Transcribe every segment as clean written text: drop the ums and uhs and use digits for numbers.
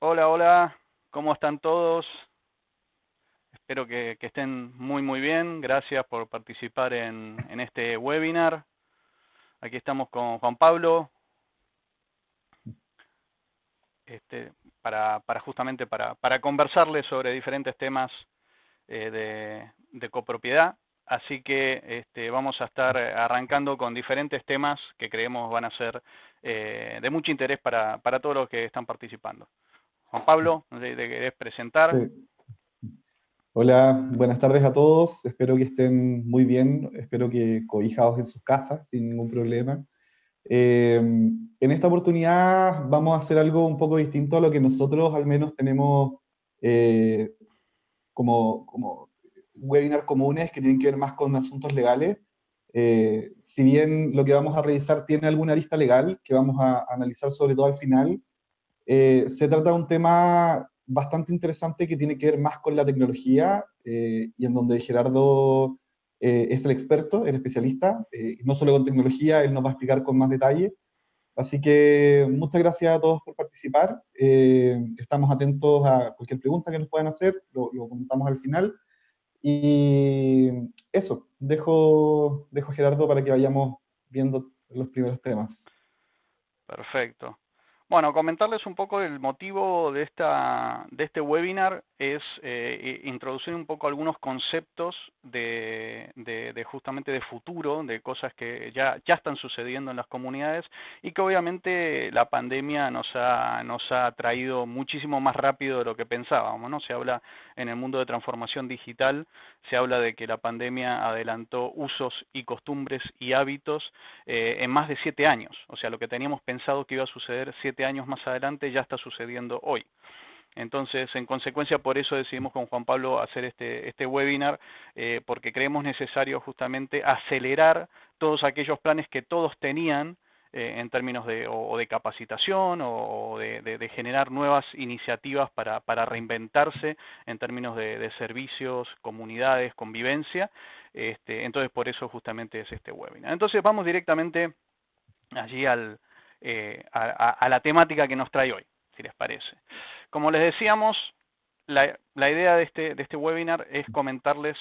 Hola, hola, ¿cómo están todos? Espero que estén muy bien. Gracias por participar en este webinar. Aquí estamos con Juan Pablo, este, para justamente para conversarles sobre diferentes temas de copropiedad. Así que vamos a estar arrancando con diferentes temas que creemos van a ser de mucho interés para todos los que están participando. Juan Pablo, no sé si te querés presentar. Sí. Hola, buenas tardes a todos. Espero que estén muy bien. Espero que cobijados en sus casas sin ningún problema. En esta oportunidad vamos a hacer algo un poco distinto a lo que nosotros al menos tenemos eh, como webinar comunes que tienen que ver más con asuntos legales. Si bien lo que vamos a revisar tiene alguna lista legal que vamos a analizar sobre todo al final, se trata de un tema bastante interesante que tiene que ver más con la tecnología y en donde Gerardo es el experto, el especialista, no solo con tecnología, él nos va a explicar con más detalle. Así que muchas gracias a todos por participar. Estamos atentos a cualquier pregunta que nos puedan hacer, lo comentamos al final. Y eso, dejo a Gerardo para que vayamos viendo los primeros temas. Perfecto. Bueno, comentarles un poco el motivo de este webinar es introducir un poco algunos conceptos de justamente de futuro, de cosas que ya están sucediendo en las comunidades y que obviamente la pandemia nos ha traído muchísimo más rápido de lo que pensábamos, ¿no? Se habla en el mundo de transformación digital, se habla de que la pandemia adelantó usos y costumbres y hábitos en más de 7 años. O sea, lo que teníamos pensado que iba a suceder 7 años más adelante ya está sucediendo hoy. Entonces, en consecuencia, por eso decidimos con Juan Pablo hacer este webinar, porque creemos necesario justamente acelerar todos aquellos planes que todos tenían en términos de capacitación o de generar nuevas iniciativas para reinventarse en términos de servicios, comunidades, convivencia. Entonces, por eso justamente es este webinar. Entonces, vamos directamente allí a la temática que nos trae hoy, si les parece. Como les decíamos, la idea de este webinar es comentarles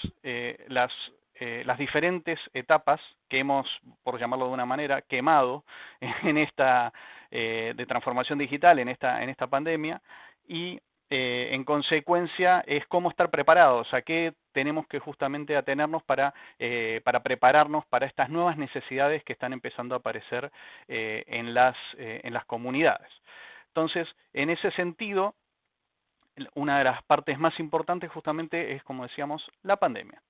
las diferentes etapas que hemos, por llamarlo de una manera, quemado en esta de transformación digital, en esta pandemia, y en consecuencia es cómo estar preparados, a qué tenemos que justamente atenernos para prepararnos para estas nuevas necesidades que están empezando a aparecer en las comunidades. Entonces, en ese sentido, una de las partes más importantes justamente es, como decíamos, la pandemia.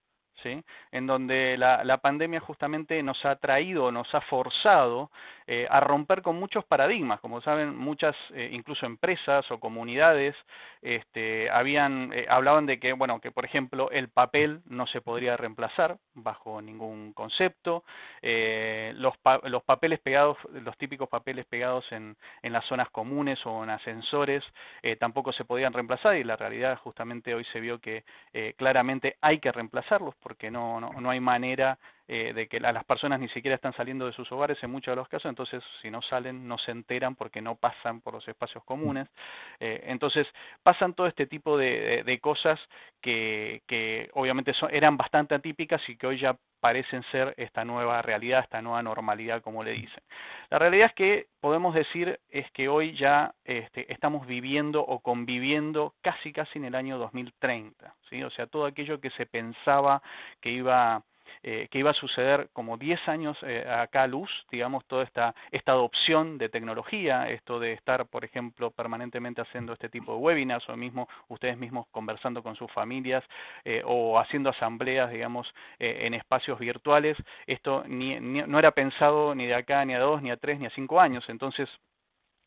¿Sí? En donde la pandemia justamente nos ha traído, nos ha forzado a romper con muchos paradigmas. Como saben, muchas, incluso empresas o comunidades, hablaban de que, bueno, que por ejemplo el papel no se podría reemplazar bajo ningún concepto. Los papeles pegados, los típicos papeles pegados en las zonas comunes o en ascensores, tampoco se podían reemplazar y la realidad justamente hoy se vio que claramente hay que reemplazarlos porque no hay manera de que las personas ni siquiera están saliendo de sus hogares en muchos de los casos, entonces si no salen no se enteran porque no pasan por los espacios comunes. Entonces pasan todo este tipo de cosas que obviamente eran bastante atípicas y que hoy ya parecen ser esta nueva realidad, esta nueva normalidad, como le dicen. La realidad es que podemos decir es que hoy ya estamos viviendo o conviviendo casi en el año 2030, ¿sí? O sea, todo aquello que se pensaba que iba a suceder como 10 años acá a luz, digamos, toda esta adopción de tecnología, esto de estar, por ejemplo, permanentemente haciendo este tipo de webinars o mismo ustedes mismos conversando con sus familias o haciendo asambleas, digamos, en espacios virtuales, esto no era pensado ni de acá, ni a 2, ni a 3, ni a 5 años. Entonces,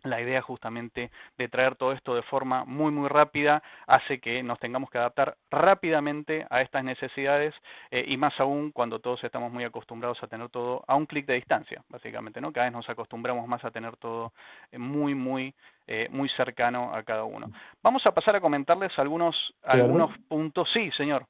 la idea justamente de traer todo esto de forma muy rápida hace que nos tengamos que adaptar rápidamente a estas necesidades y más aún cuando todos estamos muy acostumbrados a tener todo a un clic de distancia, básicamente, ¿no? Cada vez nos acostumbramos más a tener todo muy cercano a cada uno. Vamos a pasar a comentarles algunos Gerardo. puntos. Sí, señor.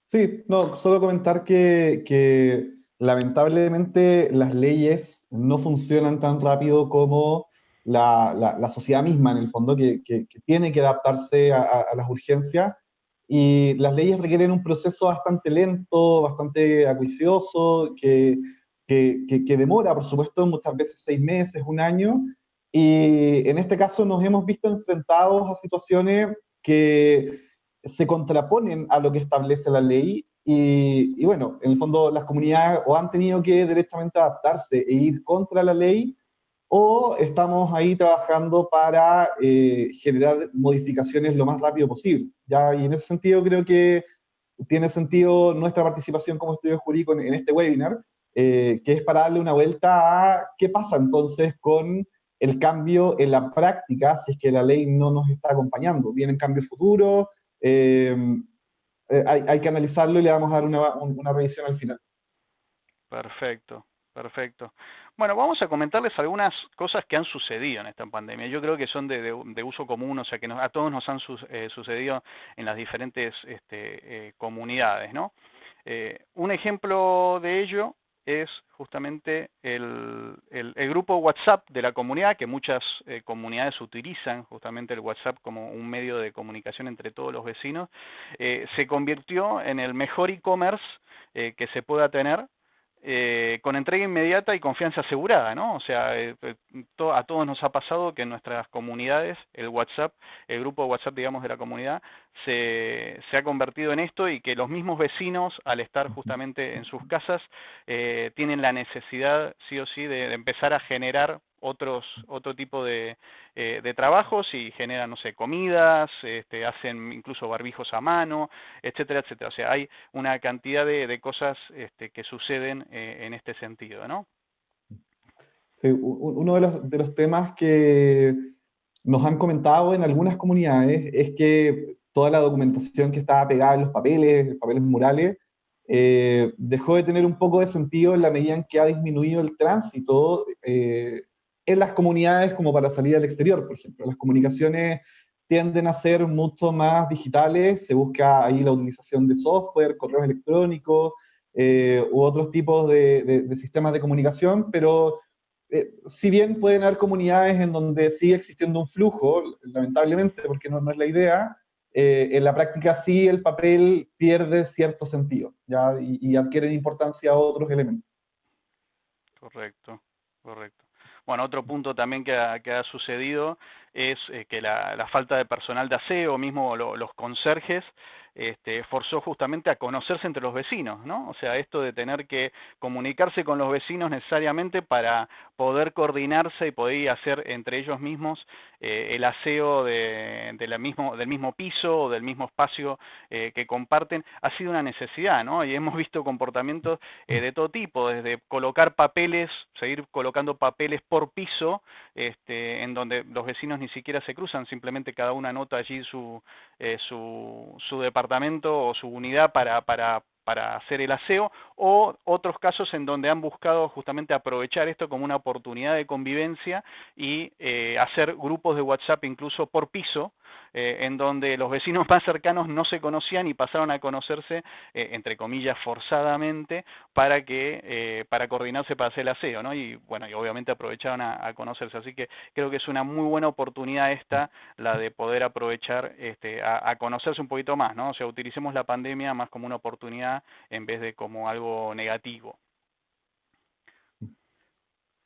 Sí, no, solo comentar que lamentablemente las leyes no funcionan tan rápido como la sociedad misma, en el fondo, que tiene que adaptarse a las urgencias, y las leyes requieren un proceso bastante lento, bastante acuicioso, que demora, por supuesto, muchas veces 6 meses, un año, y en este caso nos hemos visto enfrentados a situaciones que se contraponen a lo que establece la ley, y bueno, en el fondo las comunidades o han tenido que directamente adaptarse e ir contra la ley, o estamos ahí trabajando para generar modificaciones lo más rápido posible. ¿Ya? Y en ese sentido creo que tiene sentido nuestra participación como estudio jurídico en este webinar, que es para darle una vuelta a qué pasa entonces con el cambio en la práctica si es que la ley no nos está acompañando. Vienen cambios futuros, eh, hay que analizarlo y le vamos a dar una revisión al final. Perfecto, perfecto. Bueno, vamos a comentarles algunas cosas que han sucedido en esta pandemia. Yo creo que son de uso común, o sea que a todos nos han sucedido en las diferentes comunidades, ¿no? Un ejemplo de ello es justamente el grupo WhatsApp de la comunidad, que muchas comunidades utilizan justamente el WhatsApp como un medio de comunicación entre todos los vecinos. Se convirtió en el mejor e-commerce que se pueda tener, con entrega inmediata y confianza asegurada, ¿no? O sea, a todos nos ha pasado que en nuestras comunidades, el WhatsApp, el grupo de WhatsApp, digamos, de la comunidad, se ha convertido en esto, y que los mismos vecinos, al estar justamente en sus casas, tienen la necesidad, sí o sí, de empezar a generar otro tipo de trabajos, y generan, no sé, comidas, hacen incluso barbijos a mano, etcétera, etcétera. O sea, hay una cantidad de cosas que suceden en este sentido, ¿no? Sí, uno de los temas que nos han comentado en algunas comunidades es que toda la documentación que estaba pegada en los papeles murales, dejó de tener un poco de sentido en la medida en que ha disminuido el tránsito en las comunidades, como para salir al exterior, por ejemplo. Las comunicaciones tienden a ser mucho más digitales, se busca ahí la utilización de software, correos electrónicos, u otros tipos de sistemas de comunicación, pero si bien pueden haber comunidades en donde sigue existiendo un flujo, lamentablemente, porque no es la idea, en la práctica sí el papel pierde cierto sentido, ¿ya? Y adquieren importancia otros elementos. Correcto, correcto. Bueno, otro punto también que ha sucedido es que la falta de personal de aseo, mismo los conserjes, forzó justamente a conocerse entre los vecinos, ¿no? O sea, esto de tener que comunicarse con los vecinos necesariamente para poder coordinarse y poder hacer entre ellos mismos el aseo del mismo piso o del mismo espacio que comparten, ha sido una necesidad, ¿no? Y hemos visto comportamientos de todo tipo, desde colocar papeles, seguir colocando papeles por piso, en donde los vecinos ni siquiera se cruzan, simplemente cada uno anota allí su departamento o su unidad para hacer el aseo, o otros casos en donde han buscado justamente aprovechar esto como una oportunidad de convivencia y hacer grupos de WhatsApp incluso por piso, en donde los vecinos más cercanos no se conocían y pasaron a conocerse, entre comillas, forzadamente, para coordinarse para hacer el aseo, ¿no? Y bueno, y obviamente aprovecharon a conocerse. Así que creo que es una muy buena oportunidad esta, la de poder aprovechar a conocerse un poquito más, ¿no? O sea, utilicemos la pandemia más como una oportunidad en vez de como algo negativo.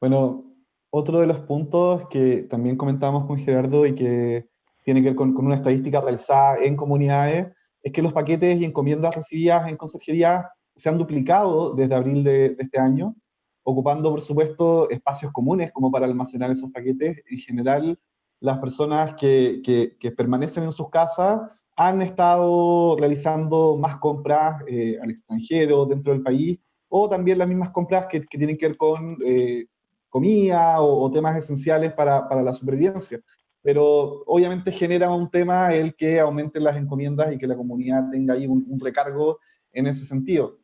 Bueno, otro de los puntos que también comentamos con Gerardo y que tiene que ver con una estadística realizada en comunidades es que los paquetes y encomiendas recibidas en conserjería se han duplicado desde abril de este año, ocupando, por supuesto, espacios comunes como para almacenar esos paquetes. En general, las personas que permanecen en sus casas han estado realizando más compras al extranjero, dentro del país, o también las mismas compras que tienen que ver con comida o temas esenciales para la supervivencia. Pero obviamente genera un tema el que aumenten las encomiendas y que la comunidad tenga ahí un recargo en ese sentido.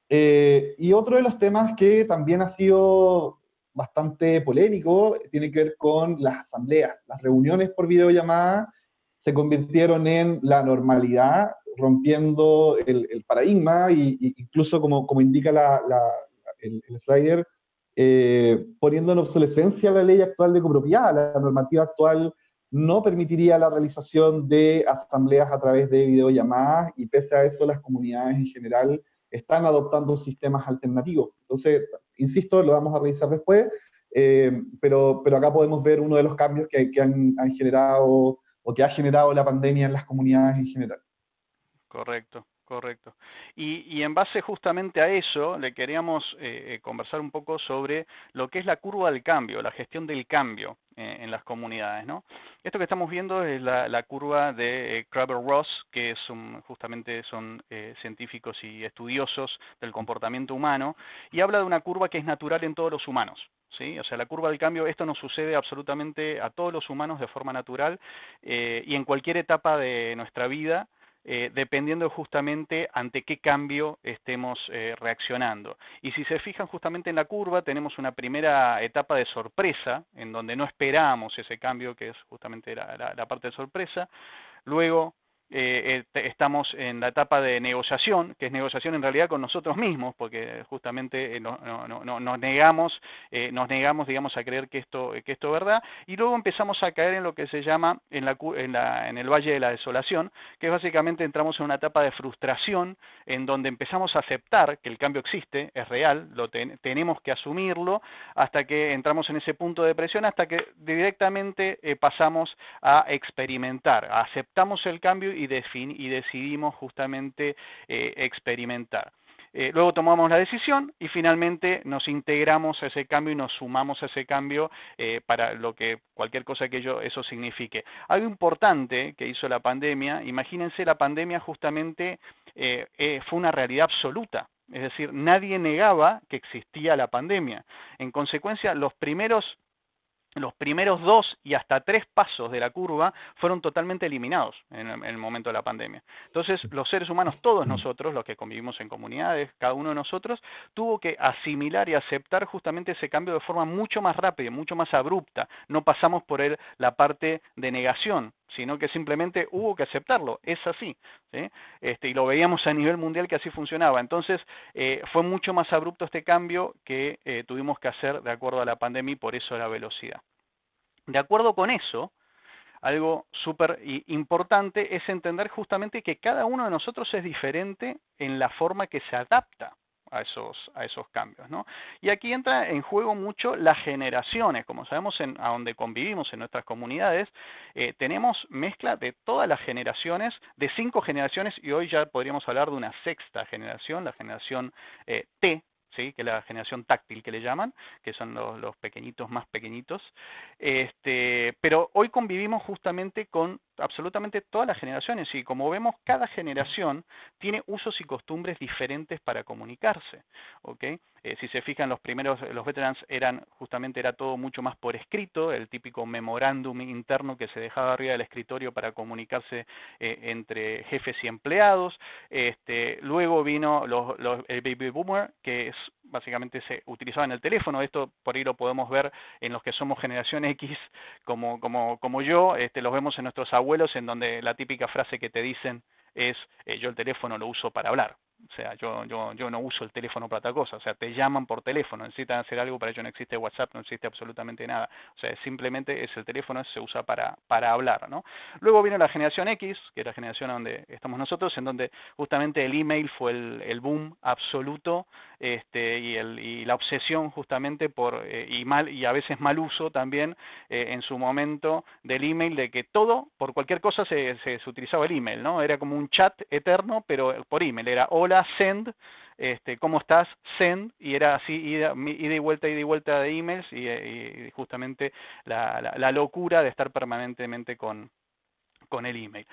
Y otro de los temas que también ha sido bastante polémico tiene que ver con las asambleas. Las reuniones por videollamada se convirtieron en la normalidad, rompiendo el paradigma, y incluso como indica el slider, poniendo en obsolescencia la ley actual de copropiedad. La normativa actual no permitiría la realización de asambleas a través de videollamadas y pese a eso las comunidades en general están adoptando sistemas alternativos. Entonces, insisto, lo vamos a revisar después, pero acá podemos ver uno de los cambios que han generado o que ha generado la pandemia en las comunidades en general. Correcto, correcto. Y en base justamente a eso, le queríamos conversar un poco sobre lo que es la curva del cambio, la gestión del cambio en las comunidades, ¿no? Esto que estamos viendo es la curva de Kraber-Ross, que es justamente son científicos y estudiosos del comportamiento humano, y habla de una curva que es natural en todos los humanos. ¿Sí? O sea, la curva del cambio, esto nos sucede absolutamente a todos los humanos de forma natural y en cualquier etapa de nuestra vida, dependiendo justamente ante qué cambio estemos reaccionando. Y si se fijan justamente en la curva, tenemos una primera etapa de sorpresa, en donde no esperamos ese cambio, que es justamente la parte de sorpresa. Luego estamos en la etapa de negociación, que es negociación en realidad con nosotros mismos, porque justamente nos negamos, digamos, a creer que esto es verdad, y luego empezamos a caer en lo que se llama en el Valle de la Desolación, que es básicamente entramos en una etapa de frustración, en donde empezamos a aceptar que el cambio existe, es real, tenemos que asumirlo, hasta que entramos en ese punto de depresión, hasta que directamente pasamos a experimentar, aceptamos el cambio y decidimos justamente experimentar. Luego tomamos la decisión y finalmente nos integramos a ese cambio y nos sumamos a ese cambio para lo que cualquier cosa que eso signifique. Algo importante que hizo la pandemia, imagínense, la pandemia justamente fue una realidad absoluta. Es decir, nadie negaba que existía la pandemia. En consecuencia, los primeros 2 y hasta 3 pasos de la curva fueron totalmente eliminados en el momento de la pandemia. Entonces, los seres humanos, todos nosotros, los que convivimos en comunidades, cada uno de nosotros, tuvo que asimilar y aceptar justamente ese cambio de forma mucho más rápida, mucho más abrupta. No pasamos por la parte de negación, sino que simplemente hubo que aceptarlo. Es así, ¿sí? Y lo veíamos a nivel mundial que así funcionaba. Entonces, fue mucho más abrupto este cambio que tuvimos que hacer de acuerdo a la pandemia y por eso la velocidad. De acuerdo con eso, algo súper importante es entender justamente que cada uno de nosotros es diferente en la forma que se adapta a esos cambios, ¿no? Y aquí entra en juego mucho las generaciones. Como sabemos, a donde convivimos en nuestras comunidades, tenemos mezcla de todas las generaciones, de 5 generaciones, y hoy ya podríamos hablar de una sexta generación, la generación T, ¿sí? Que es la generación táctil que le llaman, que son los pequeñitos más pequeñitos. Pero hoy convivimos justamente con absolutamente todas las generaciones y como vemos, cada generación tiene usos y costumbres diferentes para comunicarse. ¿Okay? Si se fijan, los veterans era todo mucho más por escrito, el típico memorándum interno que se dejaba arriba del escritorio para comunicarse entre jefes y empleados. Luego vino el baby boomer, que es básicamente se utilizaba en el teléfono. Esto por ahí lo podemos ver en los que somos generación X, como yo, los vemos en nuestros abuelos, en donde la típica frase que te dicen es yo el teléfono lo uso para hablar. O sea, yo no uso el teléfono para otra cosa. O sea, te llaman por teléfono, necesitan hacer algo, para ello no existe WhatsApp, no existe absolutamente nada. O sea, simplemente es el teléfono, se usa para hablar, ¿no? Luego vino la generación X, que es la generación donde estamos nosotros, en donde justamente el email fue el boom absoluto, y la obsesión justamente y a veces mal uso también en su momento del email, de que todo, por cualquier cosa se utilizaba el email, ¿no? Era como un chat eterno, pero por email, era hola, send, ¿cómo estás? Send, y era así, ida y vuelta de emails, y justamente la locura de estar permanentemente con el email.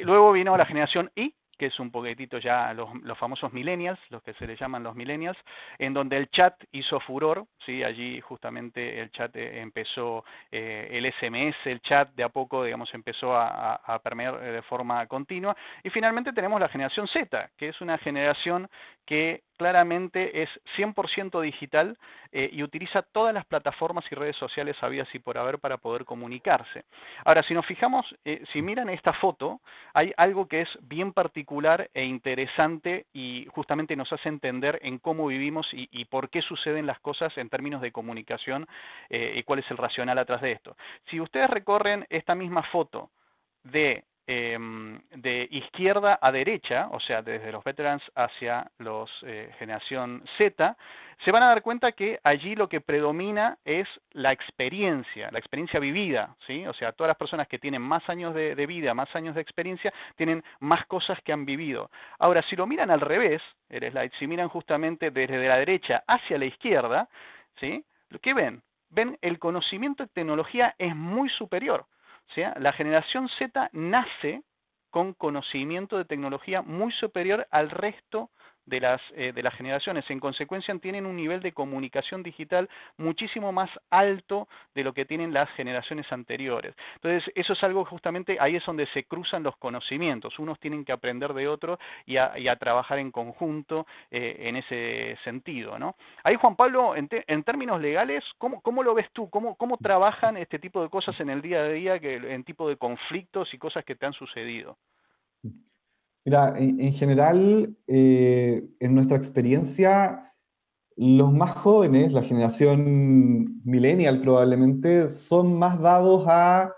Luego vino la generación Y, que es un poquitito ya los famosos millennials, los que se les llaman los millennials, en donde el chat hizo furor, ¿sí? Allí justamente el chat empezó, el SMS, el chat de a poco, digamos, empezó a permear de forma continua, y finalmente tenemos la generación Z, que es una generación que claramente es 100% digital y utiliza todas las plataformas y redes sociales habidas y por haber para poder comunicarse. Ahora, si nos fijamos, si miran esta foto, hay algo que es bien particular e interesante y justamente nos hace entender en cómo vivimos y por qué suceden las cosas en términos de comunicación y cuál es el racional atrás de esto. Si ustedes recorren esta misma foto de izquierda a derecha, o sea, desde los veterans hacia los generación Z, se van a dar cuenta que allí lo que predomina es la experiencia vivida, ¿sí? O sea, todas las personas que tienen más años de vida, más años de experiencia, tienen más cosas que han vivido. Ahora, si lo miran al revés, el slide, si miran justamente desde la derecha hacia la izquierda, ¿sí? ¿Qué ven? Ven el conocimiento de tecnología es muy superior. O sea, la generación Z nace con conocimiento de tecnología muy superior al resto de las generaciones. En consecuencia, tienen un nivel de comunicación digital muchísimo más alto de lo que tienen las generaciones anteriores. Entonces, eso es algo justamente, ahí es donde se cruzan los conocimientos. Unos tienen que aprender de otros y a trabajar en conjunto en ese sentido, ¿no? Ahí, Juan Pablo, en términos legales, ¿cómo lo ves tú? ¿Cómo trabajan este tipo de cosas en el día a día, en tipo de conflictos y cosas que te han sucedido? Mira, en general, en nuestra experiencia, los más jóvenes, la generación millennial probablemente, son más dados a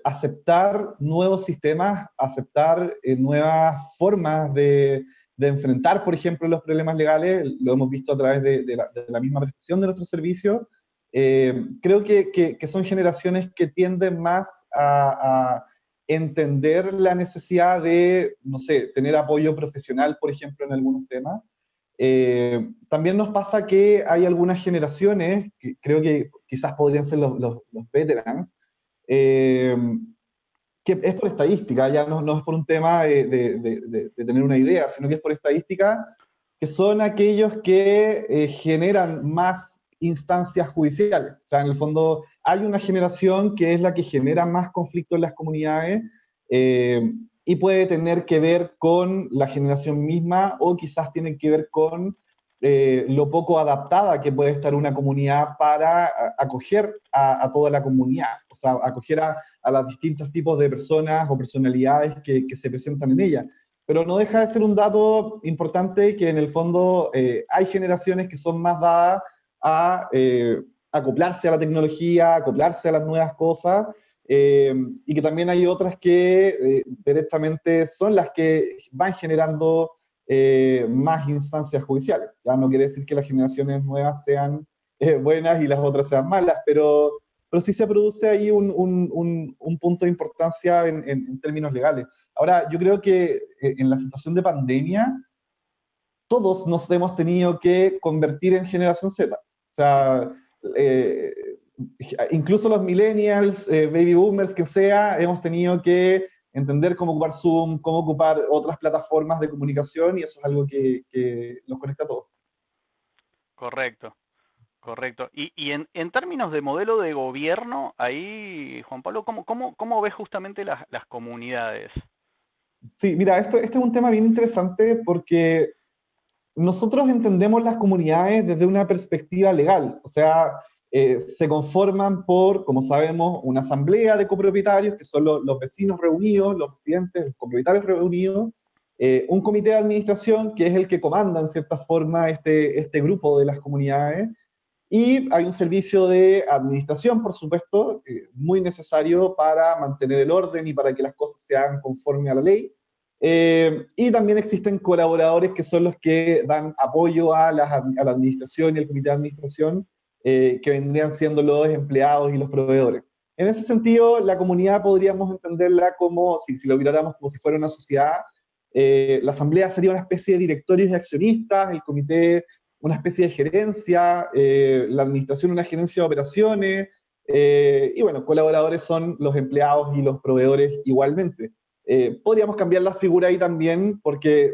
aceptar nuevos sistemas, aceptar nuevas formas de enfrentar, por ejemplo, los problemas legales. Lo hemos visto a través de la misma prestación de nuestros servicios. Creo que son generaciones que tienden más a entender la necesidad de, no sé, tener apoyo profesional, por ejemplo, en algunos temas. También nos pasa que hay algunas generaciones, que creo que quizás podrían ser los veterans, eh, que es por estadística, ya no es por un tema de tener una idea, sino que es por estadística, que son aquellos que generan más instancias judiciales. O sea, en el fondo hay una generación que es la que genera más conflictos en las comunidades eh, y puede tener que ver con la generación misma o quizás tiene que ver con lo poco adaptada que puede estar una comunidad para acoger a toda la comunidad, o sea, acoger a los distintos tipos de personas o personalidades que se presentan en ella. Pero no deja de ser un dato importante que en el fondo hay generaciones que son más dadas a acoplarse a la tecnología, acoplarse a las nuevas cosas, y que también hay otras que directamente son las que van generando más instancias judiciales. Ya no quiere decir que las generaciones nuevas sean buenas y las otras sean malas, pero sí se produce ahí un punto de importancia en términos legales. Ahora, yo creo que en la situación de pandemia, todos nos hemos tenido que convertir en generación Z. O sea, eh, incluso los millennials, baby boomers, que sea, hemos tenido que entender cómo ocupar Zoom, cómo ocupar otras plataformas de comunicación, y eso es algo que nos conecta a todos. Correcto. Correcto. Y en términos de modelo de gobierno, ahí, Juan Pablo, ¿cómo ves justamente las comunidades? Sí, mira, este es un tema bien interesante porque nosotros entendemos las comunidades desde una perspectiva legal, o sea, se conforman por, como sabemos, una asamblea de copropietarios, que son los vecinos reunidos, los residentes, los copropietarios reunidos, un comité de administración, que es el que comanda en cierta forma este grupo de las comunidades, y hay un servicio de administración, por supuesto, muy necesario para mantener el orden y para que las cosas se hagan conforme a la ley. Y también existen colaboradores que son los que dan apoyo a la administración y al comité de administración, que vendrían siendo los empleados y los proveedores. En ese sentido, la comunidad podríamos entenderla como, si lo miráramos como si fuera una sociedad, la asamblea sería una especie de directorios de accionistas, el comité una especie de gerencia, la administración una gerencia de operaciones, y bueno, colaboradores son los empleados y los proveedores igualmente. Podríamos cambiar la figura ahí también, porque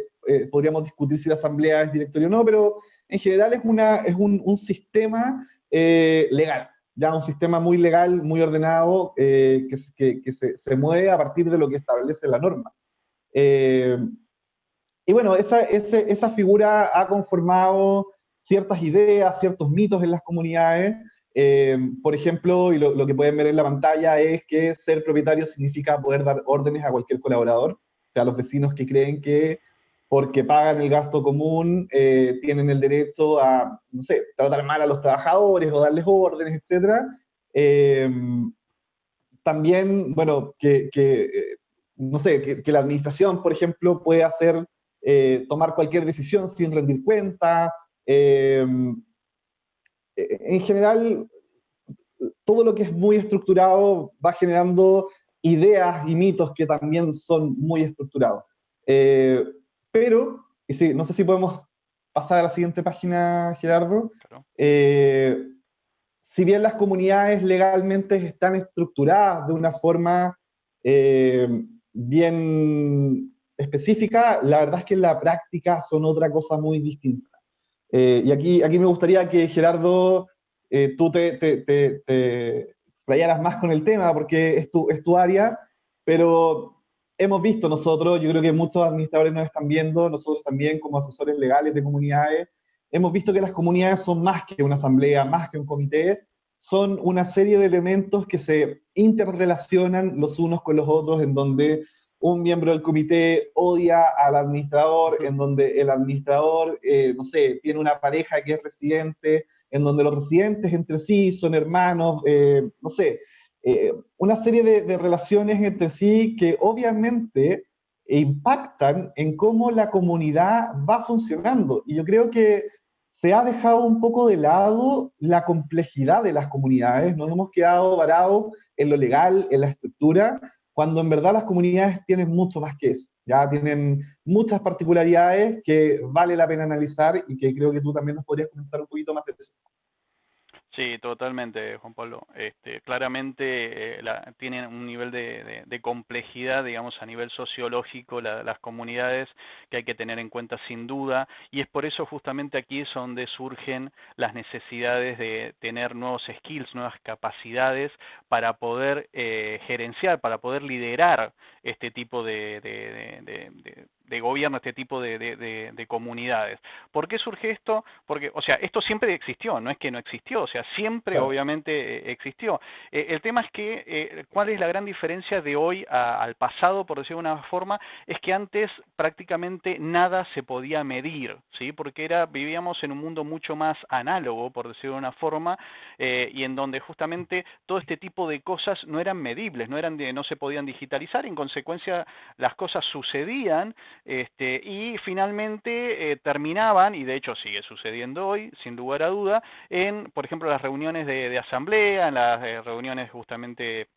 podríamos discutir si la asamblea es directorio o no, pero en general es un sistema legal, ya un sistema muy legal, muy ordenado, que se mueve a partir de lo que establece la norma. Eh, y bueno, esa figura ha conformado ciertas ideas, ciertos mitos en las comunidades. Por ejemplo, y lo que pueden ver en la pantalla es que ser propietario significa poder dar órdenes a cualquier colaborador, o sea, los vecinos que creen que porque pagan el gasto común tienen el derecho a, no sé, tratar mal a los trabajadores o darles órdenes, etcétera. Eh, También, bueno, no sé, que la administración, por ejemplo, puede hacer, tomar cualquier decisión sin rendir cuenta. En general, todo lo que es muy estructurado va generando ideas y mitos que también son muy estructurados. Eh, pero, y sí, no sé si podemos pasar a la siguiente página, Gerardo. Claro. Eh, si bien las comunidades legalmente están estructuradas de una forma eh, bien específica, la verdad es que en la práctica son otra cosa muy distinta. Y aquí me gustaría que Gerardo, tú te explayaras más con el tema, porque es tu área, pero hemos visto nosotros, yo creo que muchos administradores nos están viendo, nosotros también como asesores legales de comunidades, hemos visto que las comunidades son más que una asamblea, más que un comité, son una serie de elementos que se interrelacionan los unos con los otros, en donde un miembro del comité odia al administrador, en donde el administrador, no sé, tiene una pareja que es residente, en donde los residentes entre sí son hermanos, no sé, una serie de relaciones entre sí que obviamente impactan en cómo la comunidad va funcionando. Y yo creo que se ha dejado un poco de lado la complejidad de las comunidades, nos hemos quedado varados en lo legal, en la estructura, cuando en verdad las comunidades tienen mucho más que eso, ya tienen muchas particularidades que vale la pena analizar y que creo que tú también nos podrías comentar un poquito más de eso. Sí, totalmente, Juan Pablo. Claramente tienen un nivel de complejidad, digamos, a nivel sociológico, las comunidades que hay que tener en cuenta sin duda, y es por eso justamente aquí es donde surgen las necesidades de tener nuevos skills, nuevas capacidades para poder gerenciar, para poder liderar este tipo de gobierno, este tipo de comunidades. ¿Por qué surge esto? Porque, o sea, esto siempre existió, no es que no existió, o sea, siempre Claro. obviamente existió. El tema es que, ¿cuál es la gran diferencia de hoy al pasado, por decirlo de una forma? Es que antes prácticamente nada se podía medir, ¿sí? Porque vivíamos en un mundo mucho más análogo, por decirlo de una forma, y en donde justamente todo este tipo de cosas no eran medibles, no se podían digitalizar, en consecuencia las cosas sucedían, y finalmente terminaban, y de hecho sigue sucediendo hoy, sin lugar a duda, en, por ejemplo, las reuniones de asamblea, en las reuniones justamente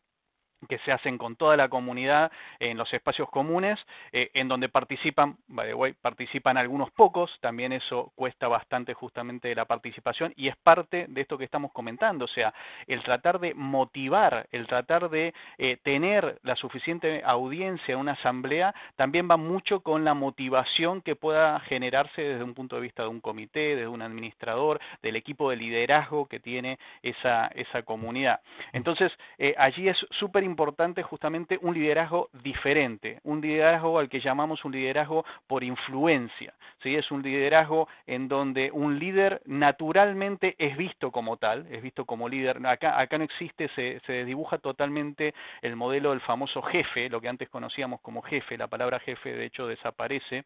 que se hacen con toda la comunidad en los espacios comunes, en donde participan, by the way, participan algunos pocos, también eso cuesta bastante justamente la participación y es parte de esto que estamos comentando, o sea, el tratar de motivar, el tratar de tener la suficiente audiencia en una asamblea, también va mucho con la motivación que pueda generarse desde un punto de vista de un comité, de un administrador, del equipo de liderazgo que tiene esa comunidad. Entonces, allí es súper importante justamente un liderazgo diferente, un liderazgo al que llamamos un liderazgo por influencia, ¿sí? Es un liderazgo en donde un líder naturalmente es visto como tal, es visto como líder. Acá no existe, se desdibuja totalmente el modelo del famoso jefe, lo que antes conocíamos como jefe, la palabra jefe de hecho desaparece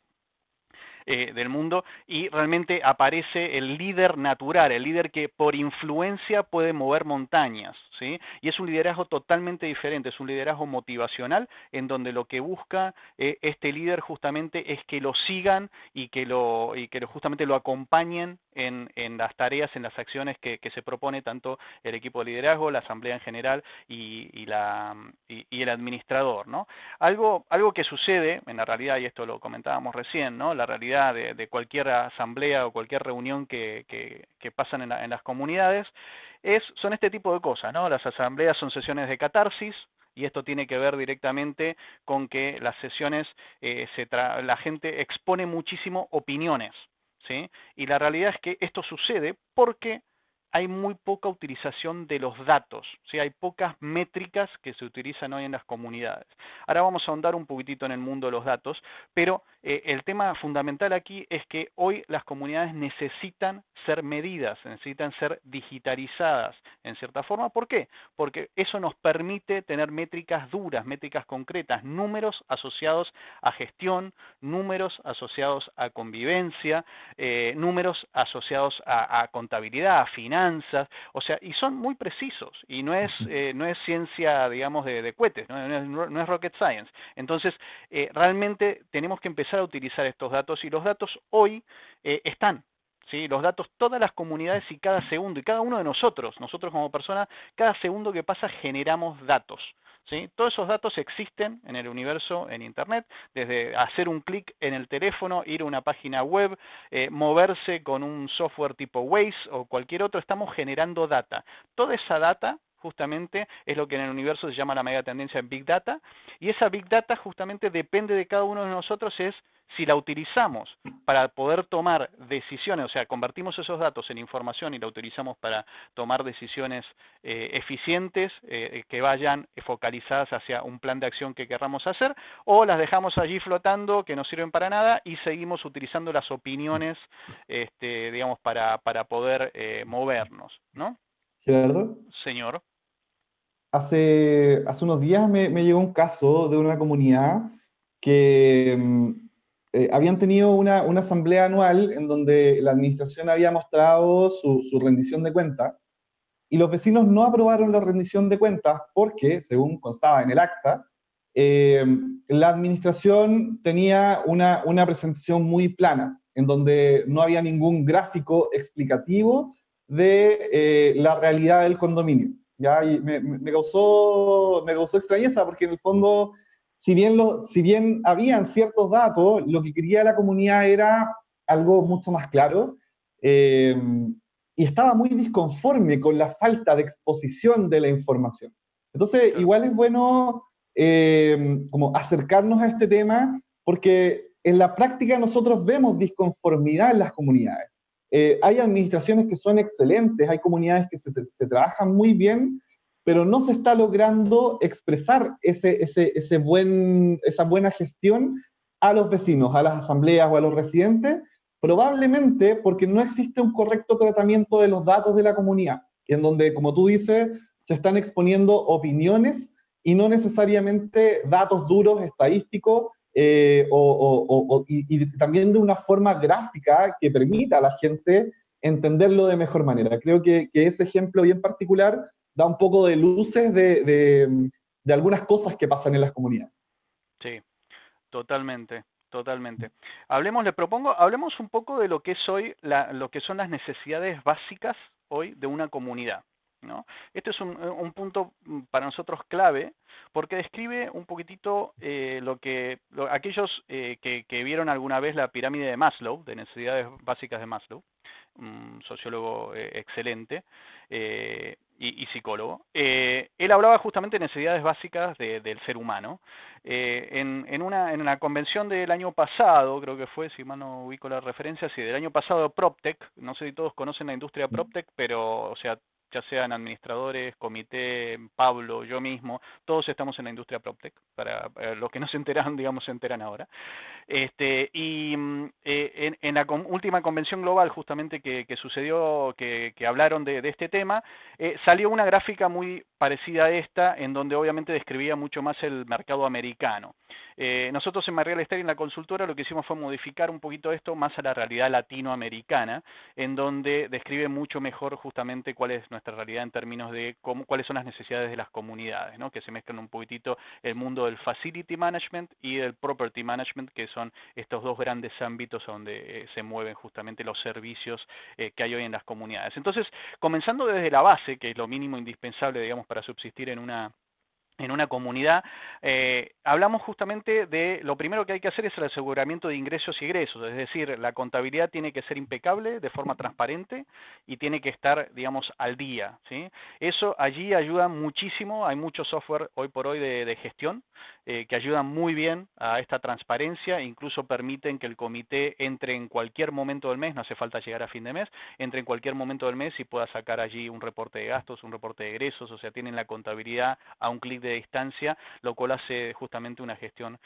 del mundo y realmente aparece el líder natural, el líder que por influencia puede mover montañas, ¿sí? Y es un liderazgo totalmente diferente, es un liderazgo motivacional en donde lo que busca este líder justamente es que lo sigan y que justamente lo acompañen en las tareas, en las acciones que se propone tanto el equipo de liderazgo, la asamblea en general y el administrador, ¿no? Algo que sucede en la realidad, y esto lo comentábamos recién, ¿no? La realidad de cualquier asamblea o cualquier reunión que pasan en las comunidades son este tipo de cosas, ¿no? Las asambleas son sesiones de catarsis, y esto tiene que ver directamente con que las sesiones, la gente expone muchísimo opiniones, ¿sí? Y la realidad es que esto sucede porque hay muy poca utilización de los datos, ¿sí? Hay pocas métricas que se utilizan hoy en las comunidades. Ahora vamos a ahondar un poquitito en el mundo de los datos, pero el tema fundamental aquí es que hoy las comunidades necesitan ser medidas, necesitan ser digitalizadas en cierta forma. ¿Por qué? Porque eso nos permite tener métricas duras, métricas concretas, números asociados a gestión, números asociados a convivencia, números asociados a contabilidad, a finanzas, o sea, y son muy precisos, y no es ciencia, digamos, de cohetes, no es rocket science. Entonces, realmente tenemos que empezar a utilizar estos datos, y los datos hoy están. ¿Sí? Los datos, todas las comunidades y cada segundo, y cada uno de nosotros como personas, cada segundo que pasa generamos datos. ¿Sí? Todos esos datos existen en el universo, en Internet, desde hacer un clic en el teléfono, ir a una página web, moverse con un software tipo Waze o cualquier otro, estamos generando data. Toda esa data justamente es lo que en el universo se llama la mega tendencia en Big Data, y esa Big Data justamente depende de cada uno de nosotros, es si la utilizamos para poder tomar decisiones, o sea, convertimos esos datos en información y la utilizamos para tomar decisiones eficientes que vayan focalizadas hacia un plan de acción que querramos hacer, o las dejamos allí flotando que no sirven para nada y seguimos utilizando las opiniones, digamos, para poder movernos, ¿no? Gerardo, Señor. hace unos días me llegó un caso de una comunidad que habían tenido una asamblea anual en donde la administración había mostrado su rendición de cuentas y los vecinos no aprobaron la rendición de cuentas porque, según constaba en el acta, eh, la administración tenía una presentación muy plana, en donde no había ningún gráfico explicativo de la realidad del condominio. ¿Ya? Y me causó extrañeza porque en el fondo, si bien habían ciertos datos, lo que quería la comunidad era algo mucho más claro. Eh, y estaba muy disconforme con la falta de exposición de la información. Entonces, Claro. igual es bueno como acercarnos a este tema, porque en la práctica nosotros vemos disconformidad en las comunidades. Hay administraciones que son excelentes, hay comunidades que se trabajan muy bien, pero no se está logrando expresar esa buena gestión a los vecinos, a las asambleas o a los residentes, probablemente porque no existe un correcto tratamiento de los datos de la comunidad, en donde, como tú dices, se están exponiendo opiniones y no necesariamente datos duros, estadísticos, y también de una forma gráfica que permita a la gente entenderlo de mejor manera. Creo que ese ejemplo bien particular da un poco de luces de algunas cosas que pasan en las comunidades. Sí. Totalmente, totalmente. Le propongo, hablemos un poco de lo que es hoy, lo que son las necesidades básicas hoy de una comunidad, ¿no? Este es un punto para nosotros clave, porque describe un poquitito aquellos que vieron alguna vez la pirámide de Maslow, de necesidades básicas de Maslow, un sociólogo excelente y psicólogo. Él hablaba justamente de necesidades básicas del ser humano. En la convención del año pasado, creo que fue, si mal no ubico la referencia, sí, del año pasado, PropTech, no sé si todos conocen la industria PropTech, pero, o sea, ya sean administradores, comité, Pablo, yo mismo, todos estamos en la industria PropTech, para los que no se enteran, digamos, se enteran ahora. En la última convención global justamente que sucedió, que hablaron de este tema, salió una gráfica muy parecida a esta, en donde obviamente describía mucho más el mercado americano. Nosotros en Real Estate, en la consultora, lo que hicimos fue modificar un poquito esto más a la realidad latinoamericana, en donde describe mucho mejor justamente cuál es nuestra realidad en términos de cuáles son las necesidades de las comunidades, ¿no? Que se mezclan un poquitito el mundo del facility management y del property management, que son estos dos grandes ámbitos donde se mueven justamente los servicios que hay hoy en las comunidades. Entonces, comenzando desde la base, que es lo mínimo indispensable, digamos, para subsistir en una comunidad, hablamos justamente de lo primero que hay que hacer es el aseguramiento de ingresos y egresos, es decir, la contabilidad tiene que ser impecable, de forma transparente, y tiene que estar, digamos, al día, ¿sí? Eso allí ayuda muchísimo, hay mucho software hoy por hoy de gestión, que ayudan muy bien a esta transparencia, incluso permiten que el comité entre en cualquier momento del mes, no hace falta llegar a fin de mes, entre en cualquier momento del mes y pueda sacar allí un reporte de gastos, un reporte de egresos, o sea, tienen la contabilidad a un clic de distancia, lo cual hace justamente una gestión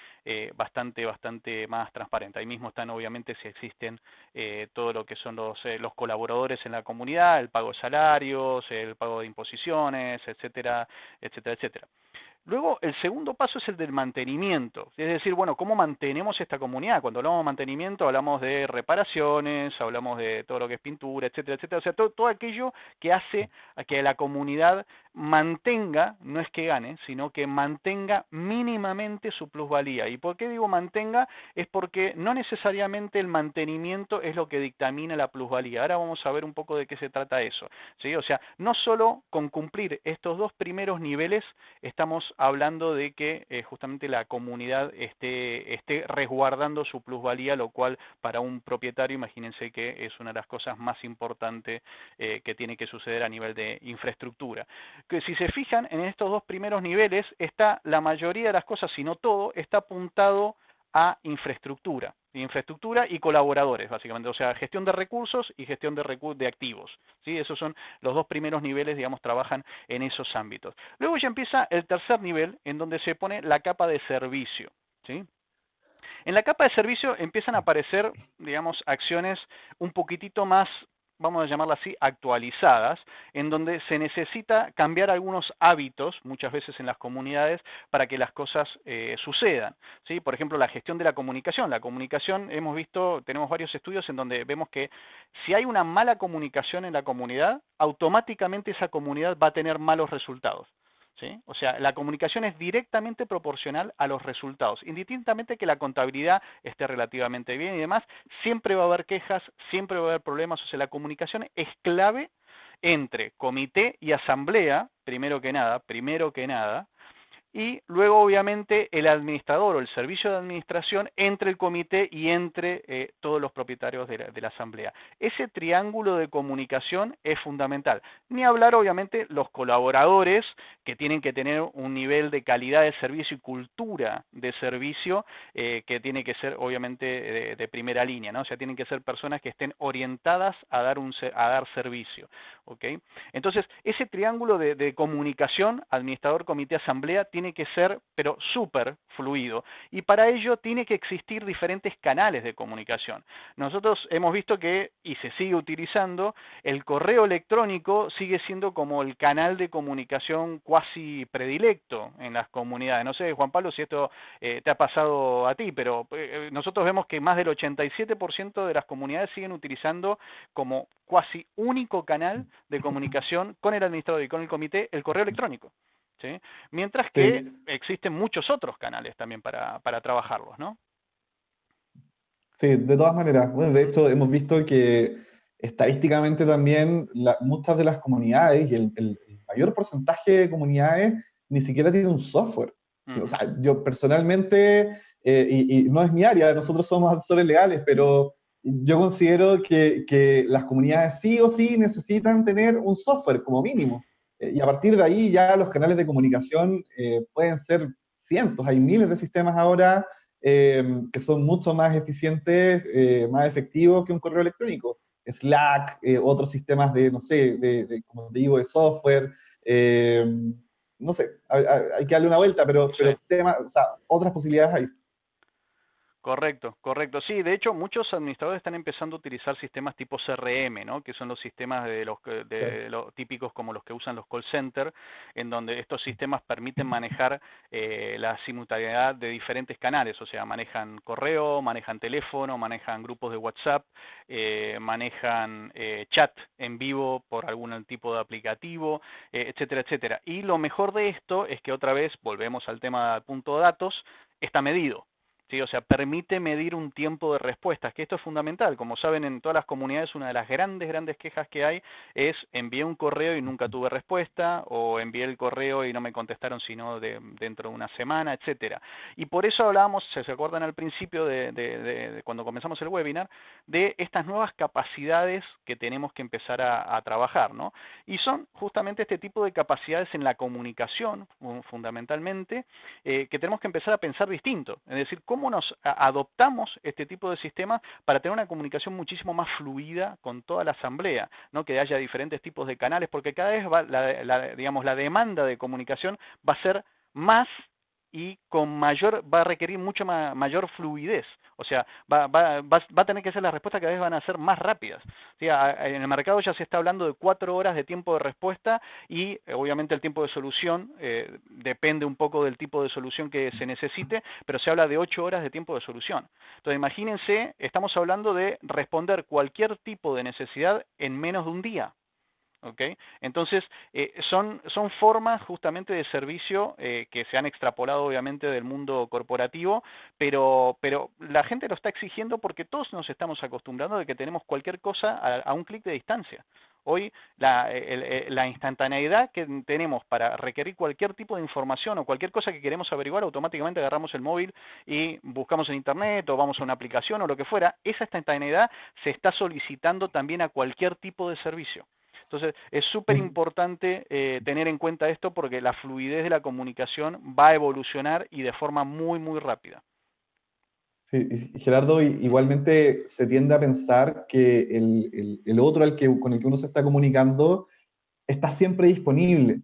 bastante más transparente. Ahí mismo están obviamente si existen todo lo que son los colaboradores en la comunidad, el pago de salarios, el pago de imposiciones, etcétera, etcétera, etcétera. Luego, el segundo paso es el del mantenimiento, es decir, bueno, ¿cómo mantenemos esta comunidad? Cuando hablamos de mantenimiento, hablamos de reparaciones, hablamos de todo lo que es pintura, etcétera, etcétera, o sea, todo aquello que hace a que la comunidad mantenga, no es que gane, sino que mantenga mínimamente su plusvalía. ¿Y por qué digo mantenga? Es porque no necesariamente el mantenimiento es lo que dictamina la plusvalía. Ahora vamos a ver un poco de qué se trata eso, ¿sí? O sea, no solo con cumplir estos dos primeros niveles estamos hablando de que justamente la comunidad esté resguardando su plusvalía, lo cual para un propietario, imagínense que es una de las cosas más importantes que tiene que suceder a nivel de infraestructura. Que si se fijan en estos dos primeros niveles, está la mayoría de las cosas, si no todo, está apuntado a infraestructura y colaboradores, básicamente, o sea, gestión de recursos y gestión de activos, ¿sí? Esos son los dos primeros niveles, digamos, trabajan en esos ámbitos. Luego ya empieza el tercer nivel, en donde se pone la capa de servicio, ¿sí? En la capa de servicio empiezan a aparecer, digamos, acciones un poquitito más, vamos a llamarlas así, actualizadas, en donde se necesita cambiar algunos hábitos, muchas veces en las comunidades, para que las cosas sucedan, ¿sí? Por ejemplo, la gestión de la comunicación. La comunicación, hemos visto, tenemos varios estudios en donde vemos que si hay una mala comunicación en la comunidad, automáticamente esa comunidad va a tener malos resultados. ¿Sí? O sea, la comunicación es directamente proporcional a los resultados. Indistintamente que la contabilidad esté relativamente bien y demás, siempre va a haber quejas, siempre va a haber problemas. O sea, la comunicación es clave entre comité y asamblea, primero que nada, y luego obviamente el administrador o el servicio de administración entre el comité y entre todos los propietarios de la asamblea. Ese triángulo de comunicación es fundamental. Ni hablar obviamente los colaboradores que tienen que tener un nivel de calidad de servicio y cultura de servicio que tiene que ser obviamente de primera línea, ¿no? O sea, tienen que ser personas que estén orientadas a dar servicio, ¿ok? Entonces, ese triángulo de comunicación, administrador, comité, asamblea, tiene que ser, pero súper fluido. Y para ello tiene que existir diferentes canales de comunicación. Nosotros hemos visto que, y se sigue utilizando, el correo electrónico sigue siendo como el canal de comunicación cuasi predilecto en las comunidades. No sé, Juan Pablo, si esto te ha pasado a ti, pero nosotros vemos que más del 87% de las comunidades siguen utilizando como cuasi único canal de comunicación con el administrador y con el comité el correo electrónico. ¿Sí? Mientras que Sí, existen muchos otros canales también para trabajarlos, ¿no? sí, de todas maneras. Bueno, de Ujú, hecho, hemos visto que estadísticamente también muchas de las comunidades y el mayor porcentaje de comunidades ni siquiera tiene un software. O ujú. sea, yo personalmente, y no es mi área, nosotros somos asesores legales, pero yo considero que las comunidades sí o sí necesitan tener un software como mínimo. Y a partir de ahí ya los canales de comunicación pueden ser cientos, hay miles de sistemas ahora que son mucho más eficientes, más efectivos que un correo electrónico. Slack, otros sistemas de, no sé, como te digo, de software, eh, no sé, hay que darle una vuelta, Sí. pero o sea, otras posibilidades hay. Correcto, correcto. Sí, de hecho, muchos administradores están empezando a utilizar sistemas tipo CRM, ¿no? Que son los sistemas Claro. de los típicos como los que usan los call centers, en donde estos sistemas permiten manejar la simultaneidad de diferentes canales, o sea, manejan correo, manejan teléfono, manejan grupos de WhatsApp, manejan chat en vivo por algún tipo de aplicativo, etcétera, etcétera. Y lo mejor de esto es que otra vez volvemos al tema del punto de datos, está medido. ¿sí? O sea, permite medir un tiempo de respuestas, que esto es fundamental. Como saben, en todas las comunidades una de las grandes quejas que hay es envié un correo y nunca tuve respuesta, o envié el correo y no me contestaron sino dentro de una semana, etcétera. Y por eso hablábamos, si se acuerdan al principio de cuando comenzamos el webinar, de estas nuevas capacidades que tenemos que empezar a trabajar, ¿no? Y son justamente este tipo de capacidades en la comunicación, fundamentalmente, que tenemos que empezar a pensar distinto. Es decir, cómo nos adoptamos este tipo de sistemas para tener una comunicación muchísimo más fluida con toda la asamblea, ¿no? Que haya diferentes tipos de canales, porque cada vez va digamos, la demanda de comunicación va a ser más y va a requerir mucho mayor fluidez. O sea, va a tener que ser las respuestas cada vez van a ser más rápidas. ¿Sí? En el mercado ya se está hablando de 4 horas de tiempo de respuesta y obviamente el tiempo de solución depende un poco del tipo de solución que se necesite, pero se habla de 8 horas de tiempo de solución. Entonces imagínense, estamos hablando de responder cualquier tipo de necesidad en menos de un día. ¿Okay? Entonces, son formas justamente de servicio que se han extrapolado obviamente del mundo corporativo, pero la gente lo está exigiendo porque todos nos estamos acostumbrando de que tenemos cualquier cosa a un clic de distancia. Hoy la instantaneidad que tenemos para requerir cualquier tipo de información o cualquier cosa que queremos averiguar, automáticamente agarramos el móvil y buscamos en internet o vamos a una aplicación o lo que fuera, esa instantaneidad se está solicitando también a cualquier tipo de servicio. Entonces, es súper Es- importante tener en cuenta esto porque la fluidez de la comunicación va a evolucionar y de forma muy rápida. sí, y Gerardo, igualmente se tiende a pensar que el otro con el que uno se está comunicando está siempre disponible.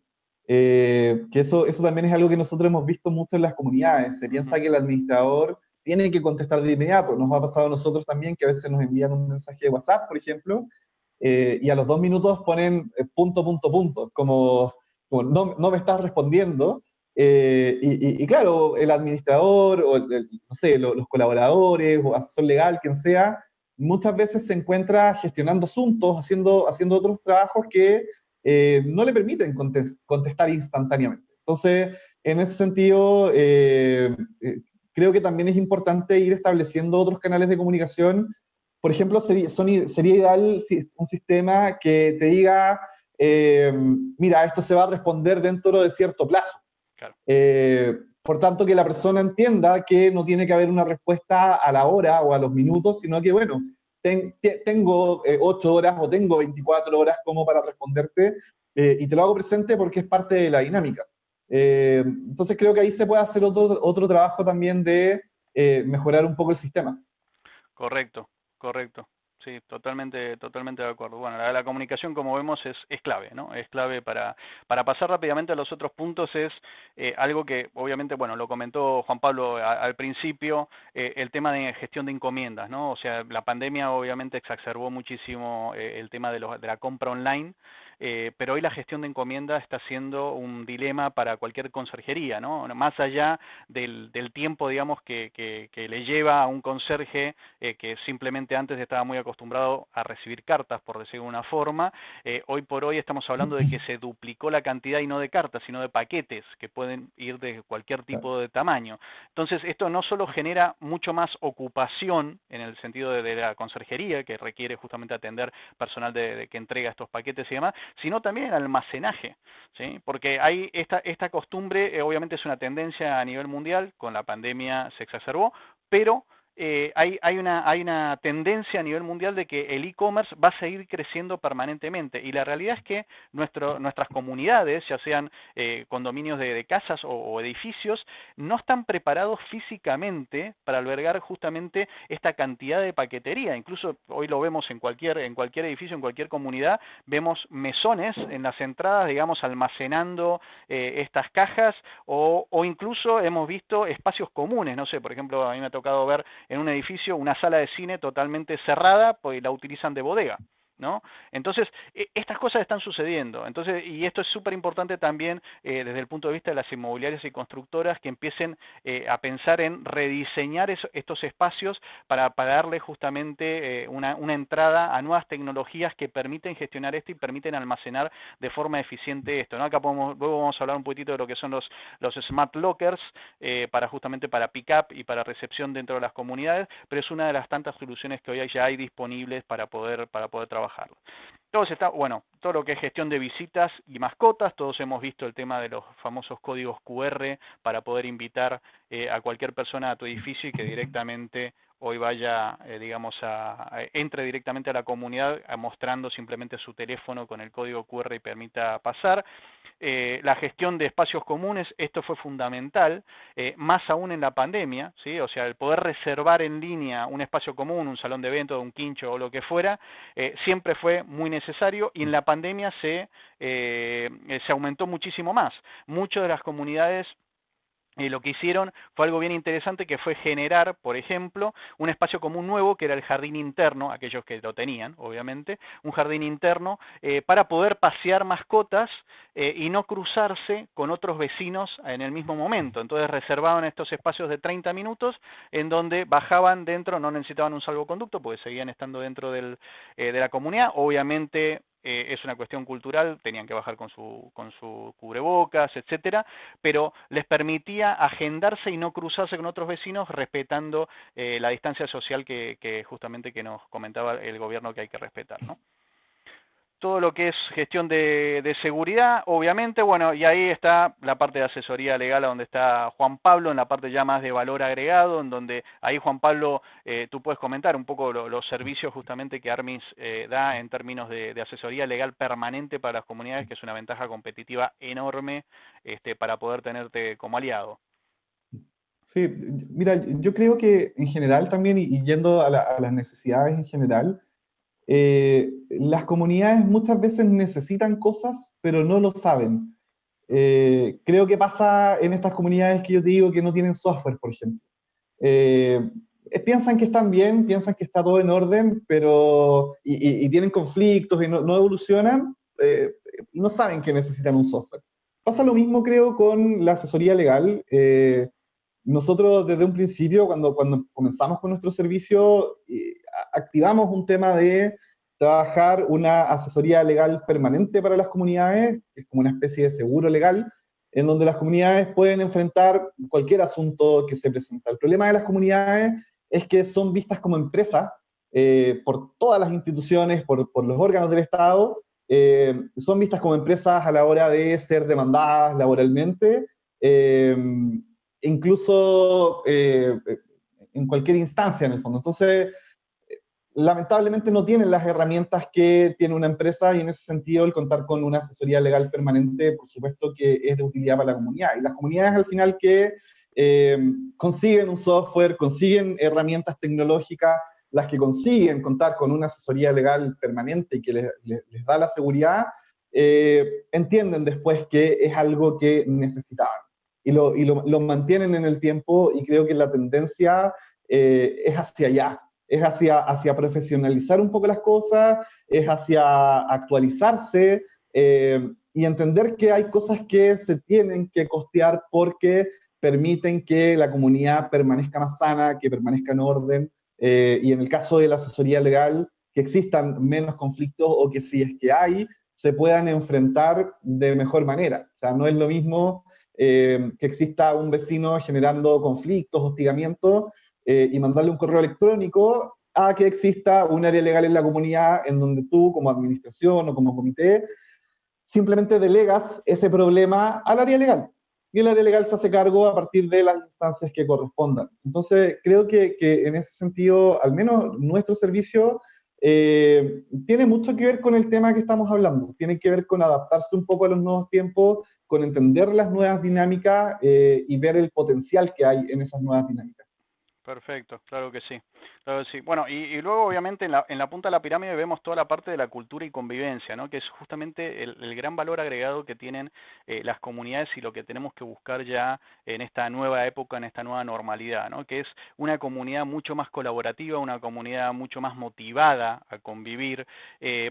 Que eso también es algo que nosotros hemos visto mucho en las comunidades. Se piensa Ujú. que el administrador tiene que contestar de inmediato. Nos ha pasado a nosotros también que a veces nos envían un mensaje de WhatsApp, por ejemplo, y a los 2 minutos ponen punto, como no me estás respondiendo. Y claro, el administrador o no sé, los colaboradores o asesor legal, quien sea, muchas veces se encuentra gestionando asuntos, haciendo otros trabajos que no le permiten contestar instantáneamente. Entonces, en ese sentido, creo que también es importante ir estableciendo otros canales de comunicación. Por ejemplo, sería ideal un sistema que te diga, mira, esto se va a responder dentro de cierto plazo. Claro. Por tanto, que la persona entienda que no tiene que haber una respuesta a la hora o a los minutos, sino que, bueno, tengo 8 horas o tengo 24 horas como para responderte, y te lo hago presente porque es parte de la dinámica. Entonces creo que ahí se puede hacer otro trabajo también de mejorar un poco el sistema. Correcto, correcto. Sí, totalmente de acuerdo. Bueno, la comunicación, como vemos, es clave, ¿no? Es clave para pasar rápidamente a los otros puntos, es algo que obviamente, bueno, lo comentó Juan Pablo al principio, el tema de gestión de encomiendas, ¿no? O sea, la pandemia obviamente exacerbó muchísimo el tema de la compra online, pero hoy la gestión de encomiendas está siendo un dilema para cualquier conserjería, ¿no? Más allá del tiempo, digamos, que le lleva a un conserje que simplemente antes estaba muy acostumbrado a recibir cartas, por decirlo de una forma, hoy por hoy estamos hablando de que se duplicó la cantidad y no de cartas, sino de paquetes que pueden ir de cualquier tipo de tamaño. Entonces, esto no solo genera mucho más ocupación en el sentido de la conserjería, que requiere justamente atender personal que entrega estos paquetes y demás, sino también el almacenaje, ¿sí? Porque hay esta costumbre, obviamente es una tendencia a nivel mundial, con la pandemia se exacerbó, pero hay una tendencia a nivel mundial de que el e-commerce va a seguir creciendo permanentemente y la realidad es que nuestras comunidades, ya sean condominios de casas o edificios, no están preparados físicamente para albergar justamente esta cantidad de paquetería. Incluso hoy lo vemos en cualquier edificio, en cualquier comunidad, vemos mesones en las entradas, digamos, almacenando estas cajas o incluso hemos visto espacios comunes, no sé, por ejemplo, a mí me ha tocado ver en un edificio una sala de cine totalmente cerrada, pues la utilizan de bodega. ¿no? Entonces, estas cosas están sucediendo. Entonces, y esto es súper importante también desde el punto de vista de las inmobiliarias y constructoras que empiecen a pensar en rediseñar estos espacios para darle justamente una entrada a nuevas tecnologías que permiten gestionar esto y permiten almacenar de forma eficiente esto, ¿no? Acá luego vamos a hablar un poquitito de lo que son los smart lockers justamente para pick-up y para recepción dentro de las comunidades, pero es una de las tantas soluciones que hoy ya hay disponibles para poder trabajarlo. Bueno, todo lo que es gestión de visitas y mascotas, todos hemos visto el tema de los famosos códigos QR para poder invitar a cualquier persona a tu edificio y que directamente hoy vaya, digamos, entre directamente a la comunidad mostrando simplemente su teléfono con el código QR y permita pasar. La gestión de espacios comunes, esto fue fundamental, más aún en la pandemia, ¿sí? O sea, el poder reservar en línea un espacio común, un salón de eventos, un quincho o lo que fuera, siempre fue muy necesario y en la pandemia se aumentó muchísimo más. Muchas de las comunidades lo que hicieron fue algo bien interesante que fue generar, por ejemplo, un espacio común nuevo que era el jardín interno, aquellos que lo tenían, obviamente, un jardín interno para poder pasear mascotas y no cruzarse con otros vecinos en el mismo momento. Entonces reservaban estos espacios de 30 minutos en donde bajaban dentro, no necesitaban un salvoconducto porque seguían estando dentro de la comunidad, obviamente es una cuestión cultural, tenían que bajar con su cubrebocas, etcétera, pero les permitía agendarse y no cruzarse con otros vecinos respetando la distancia social que justamente que nos comentaba el gobierno que hay que respetar, ¿no? Todo lo que es gestión de seguridad, obviamente, bueno, y ahí está la parte de asesoría legal, donde está Juan Pablo, en la parte ya más de valor agregado, en donde ahí Juan Pablo, tú puedes comentar un poco los servicios justamente que Armis da en términos de asesoría legal permanente para las comunidades, que es una ventaja competitiva enorme para poder tenerte como aliado. Sí, mira, yo creo que en general también, y yendo a las necesidades en general, las comunidades muchas veces necesitan cosas, pero no lo saben. Creo que pasa en estas comunidades que yo te digo que no tienen software, por ejemplo. Eh, Piensan que están bien, piensan que está todo en orden, pero y tienen conflictos y no evolucionan, y no saben que necesitan un software. Pasa lo mismo, creo, con la asesoría legal. Nosotros desde un principio, cuando comenzamos con nuestro servicio, activamos un tema de trabajar una asesoría legal permanente para las comunidades, que es como una especie de seguro legal, en donde las comunidades pueden enfrentar cualquier asunto que se presenta. El problema de las comunidades es que son vistas como empresas por todas las instituciones, por los órganos del Estado, son vistas como empresas a la hora de ser demandadas laboralmente, eh, incluso en cualquier instancia en el fondo. Entonces, lamentablemente no tienen las herramientas que tiene una empresa y en ese sentido el contar con una asesoría legal permanente, por supuesto que es de utilidad para la comunidad. Y las comunidades al final que consiguen un software, consiguen herramientas tecnológicas, las que consiguen contar con una asesoría legal permanente y que les da la seguridad, entienden después que es algo que necesitaban. Y lo mantienen en el tiempo y creo que la tendencia es hacia allá, es hacia profesionalizar un poco las cosas, es hacia actualizarse y entender que hay cosas que se tienen que costear porque permiten que la comunidad permanezca más sana, que permanezca en orden, y en el caso de la asesoría legal, que existan menos conflictos o que si es que hay, se puedan enfrentar de mejor manera. O sea, no es lo mismo que exista un vecino generando conflictos, hostigamientos, y mandarle un correo electrónico a que exista un área legal en la comunidad en donde tú, como administración o como comité, simplemente delegas ese problema al área legal. Y el área legal se hace cargo a partir de las instancias que correspondan. Entonces, creo que en ese sentido, al menos nuestro servicio tiene mucho que ver con el tema que estamos hablando. Tiene que ver con adaptarse un poco a los nuevos tiempos, con entender las nuevas dinámicas y ver el potencial que hay en esas nuevas dinámicas. Perfecto, claro que sí, claro que sí. Bueno, y luego obviamente en la punta de la pirámide vemos toda la parte de la cultura y convivencia, ¿no? Que es justamente el gran valor agregado que tienen las comunidades y lo que tenemos que buscar ya en esta nueva época, en esta nueva normalidad, ¿no? Que es una comunidad mucho más colaborativa, una comunidad mucho más motivada a convivir.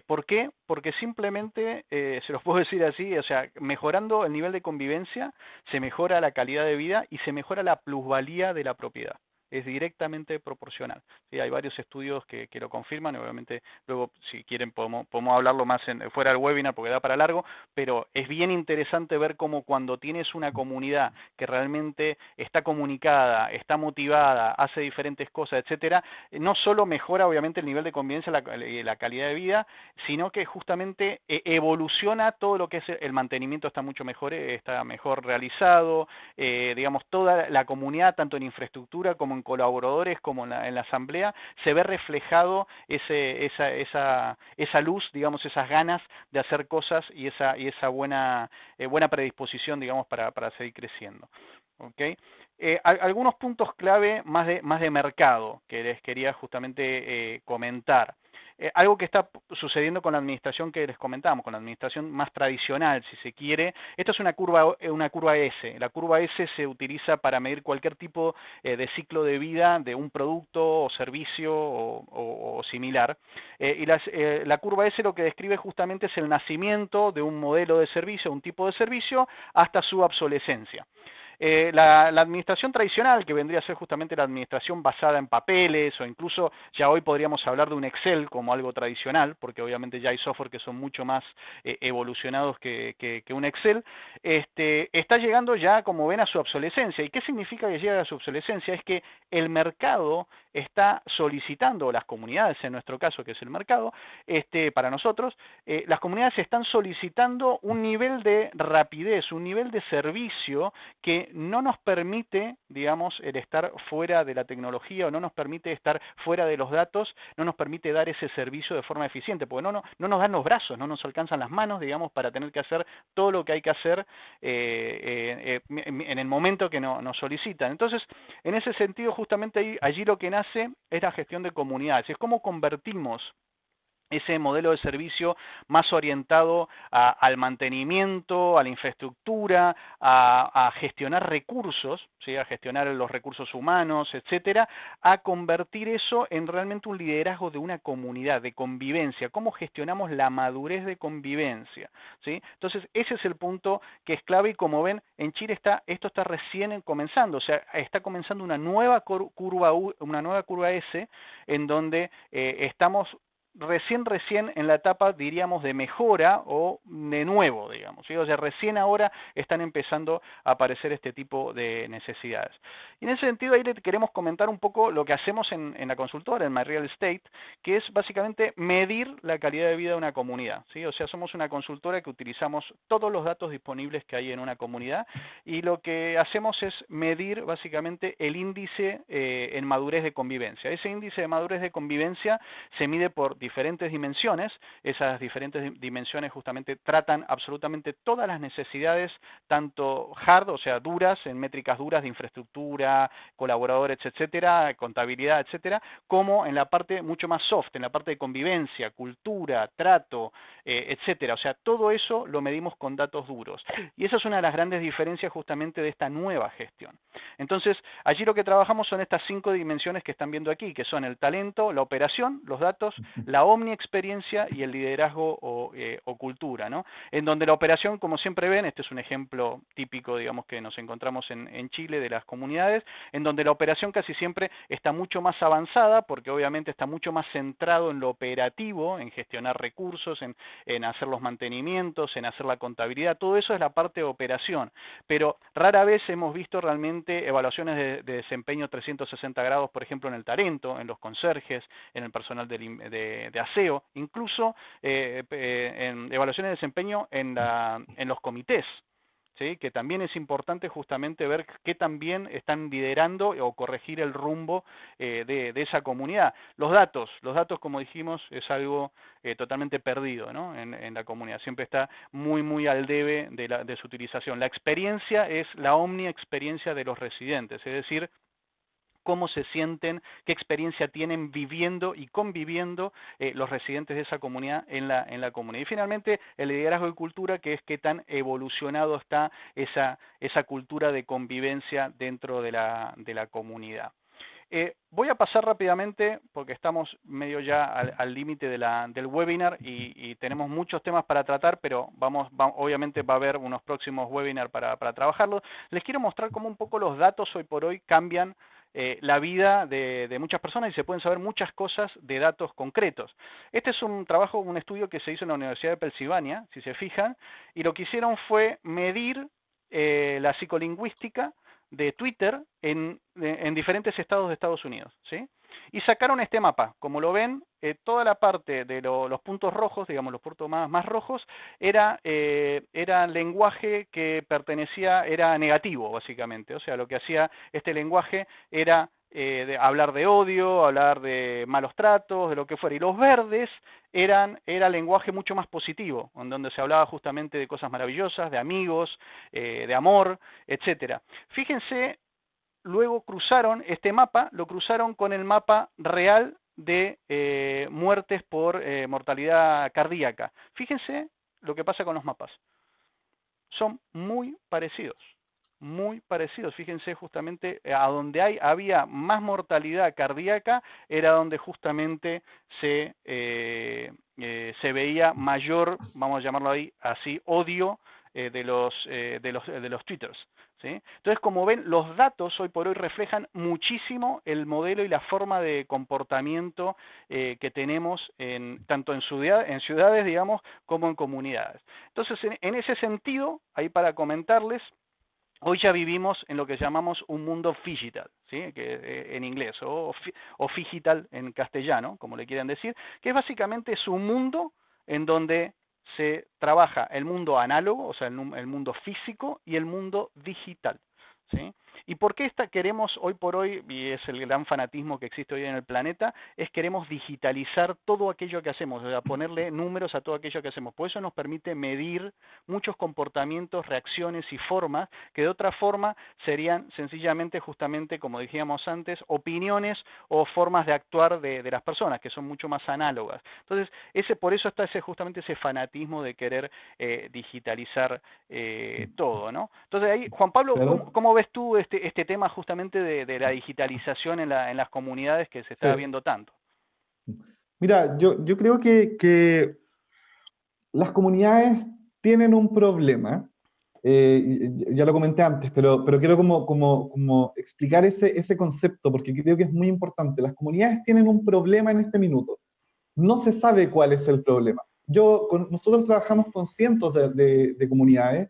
¿Por qué? Porque simplemente, se los puedo decir así, o sea, mejorando el nivel de convivencia, se mejora la calidad de vida y se mejora la plusvalía de la propiedad. Es directamente proporcional. Sí, hay varios estudios que lo confirman, y obviamente luego si quieren podemos hablarlo más fuera del webinar porque da para largo, pero es bien interesante ver cómo cuando tienes una comunidad que realmente está comunicada, está motivada, hace diferentes cosas, etcétera, no solo mejora obviamente el nivel de convivencia, la calidad de vida, sino que justamente evoluciona todo lo que es el mantenimiento, está mejor realizado, digamos, toda la comunidad, tanto en infraestructura como en colaboradores, como en la asamblea, se ve reflejado esa luz, digamos, esas ganas de hacer cosas y esa buena predisposición, digamos, para seguir creciendo. ¿Okay? Algunos puntos clave más de mercado que les quería justamente comentar. Algo que está sucediendo con la administración que les comentamos, con la administración más tradicional, si se quiere. Esto es una curva S. La curva S se utiliza para medir cualquier tipo de ciclo de vida de un producto o servicio o similar. La curva S lo que describe justamente es el nacimiento de un modelo de servicio, un tipo de servicio, hasta su obsolescencia. La administración tradicional, que vendría a ser justamente la administración basada en papeles, o incluso ya hoy podríamos hablar de un Excel como algo tradicional, porque obviamente ya hay software que son mucho más evolucionados que un Excel, está llegando ya, como ven, a su obsolescencia. ¿Y qué significa que llega a su obsolescencia? Es que el mercado está solicitando, o las comunidades en nuestro caso, que es el mercado, para nosotros, las comunidades están solicitando un nivel de rapidez, un nivel de servicio que no nos permite, digamos, el estar fuera de la tecnología, o no nos permite estar fuera de los datos, no nos permite dar ese servicio de forma eficiente, porque no nos dan los brazos, no nos alcanzan las manos, digamos, para tener que hacer todo lo que hay que hacer en el momento que nos solicitan. Entonces, en ese sentido, justamente allí lo que nace es la gestión de comunidades, es cómo convertimos ese modelo de servicio más orientado al mantenimiento, a la infraestructura, a gestionar recursos, ¿sí? A gestionar los recursos humanos, etcétera, a convertir eso en realmente un liderazgo de una comunidad, de convivencia, cómo gestionamos la madurez de convivencia, ¿sí? Entonces, ese es el punto que es clave, y como ven, en Chile esto está recién comenzando, o sea, está comenzando una nueva curva S, en donde estamos recién en la etapa, diríamos, de mejora o de nuevo, digamos, ¿sí? O sea, recién ahora están empezando a aparecer este tipo de necesidades. Y en ese sentido, ahí le queremos comentar un poco lo que hacemos en la consultora, en My Real Estate, que es básicamente medir la calidad de vida de una comunidad, ¿sí? O sea, somos una consultora que utilizamos todos los datos disponibles que hay en una comunidad, y lo que hacemos es medir básicamente el índice en madurez de convivencia. Ese índice de madurez de convivencia se mide por diferentes dimensiones. Esas diferentes dimensiones justamente tratan absolutamente todas las necesidades, tanto hard, o sea, duras, en métricas duras de infraestructura, colaboradores, etcétera, contabilidad, etcétera, como en la parte mucho más soft, en la parte de convivencia, cultura, trato, etcétera. O sea, todo eso lo medimos con datos duros. Y esa es una de las grandes diferencias justamente de esta nueva gestión. Entonces, allí lo que trabajamos son estas 5 dimensiones que están viendo aquí, que son el talento, la operación, los datos, la omni-experiencia y el liderazgo o cultura, ¿no? En donde la operación, como siempre ven, este es un ejemplo típico, digamos, que nos encontramos en Chile de las comunidades, en donde la operación casi siempre está mucho más avanzada, porque obviamente está mucho más centrado en lo operativo, en gestionar recursos, en hacer los mantenimientos, en hacer la contabilidad, todo eso es la parte de operación, pero rara vez hemos visto realmente evaluaciones de desempeño 360 grados, por ejemplo, en el talento, en los conserjes, en el personal de aseo, incluso en evaluaciones de desempeño en los comités, ¿sí? Que también es importante justamente ver qué también están liderando o corregir el rumbo de esa comunidad. Los datos, como dijimos, es algo totalmente perdido, ¿no? En la comunidad, siempre está muy al debe de su utilización. La experiencia es la omni experiencia de los residentes, es decir, cómo se sienten, qué experiencia tienen viviendo y conviviendo los residentes de esa comunidad en la comunidad. Y finalmente, el liderazgo y cultura, que es qué tan evolucionado está esa cultura de convivencia dentro de la comunidad. Voy a pasar rápidamente, porque estamos medio ya al límite del webinar y tenemos muchos temas para tratar, pero obviamente va a haber unos próximos webinars para trabajarlo. Les quiero mostrar cómo un poco los datos hoy por hoy cambian la vida de muchas personas y se pueden saber muchas cosas de datos concretos. Este es un trabajo, un estudio que se hizo en la Universidad de Pensilvania, si se fijan, y lo que hicieron fue medir la psicolingüística de Twitter en diferentes estados de Estados Unidos, ¿sí? Y sacaron este mapa. Como lo ven, toda la parte de los puntos rojos, digamos los puntos más rojos, era lenguaje que era negativo, básicamente. O sea, lo que hacía este lenguaje era hablar de odio, hablar de malos tratos, de lo que fuera. Y los verdes era lenguaje mucho más positivo, en donde se hablaba justamente de cosas maravillosas, de amigos, de amor, etcétera. Fíjense, luego cruzaron este mapa, lo cruzaron con el mapa real de muertes por mortalidad cardíaca. Fíjense lo que pasa con los mapas. Son muy parecidos. Muy parecidos. Fíjense justamente a donde había más mortalidad cardíaca era donde justamente se veía mayor, vamos a llamarlo ahí así, odio de los twitters, ¿sí? Entonces, como ven, los datos hoy por hoy reflejan muchísimo el modelo y la forma de comportamiento que tenemos tanto en ciudades, digamos, como en comunidades. Entonces, en ese sentido, ahí para comentarles, hoy ya vivimos en lo que llamamos un mundo digital, ¿sí? En inglés, o digital en castellano, como le quieran decir, que básicamente es un mundo en donde se trabaja el mundo análogo, o sea, el mundo físico y el mundo digital, ¿sí? ¿Y por qué queremos hoy por hoy, y es el gran fanatismo que existe hoy en el planeta, queremos digitalizar todo aquello que hacemos, o sea, ponerle números a todo aquello que hacemos? Por eso nos permite medir muchos comportamientos, reacciones y formas que de otra forma serían sencillamente, justamente, como decíamos antes, opiniones o formas de actuar de las personas, que son mucho más análogas. Entonces, por eso está justamente ese fanatismo de querer digitalizar todo, ¿no? Entonces ahí, Juan Pablo, Claro. ¿cómo ves tú este tema justamente de la digitalización en las comunidades que se está Sí. viendo tanto? Mira, yo creo que las comunidades tienen un problema, ya lo comenté antes, pero quiero como explicar ese concepto, porque creo que es muy importante. Las comunidades tienen un problema en este minuto. No se sabe cuál es el problema. Nosotros trabajamos con cientos de comunidades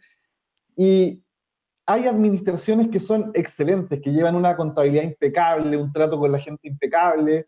y hay administraciones que son excelentes, que llevan una contabilidad impecable, un trato con la gente impecable,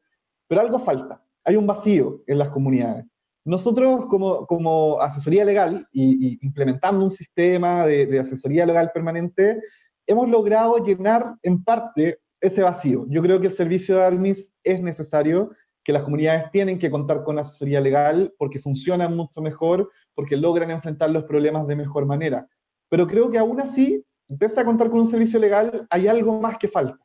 pero algo falta. Hay un vacío en las comunidades. Nosotros, como asesoría legal y implementando un sistema de asesoría legal permanente, hemos logrado llenar en parte ese vacío. Yo creo que el servicio de ARMIS es necesario, que las comunidades tienen que contar con asesoría legal porque funcionan mucho mejor, porque logran enfrentar los problemas de mejor manera. Pero creo que aún así, pese a contar con un servicio legal, hay algo más que falta.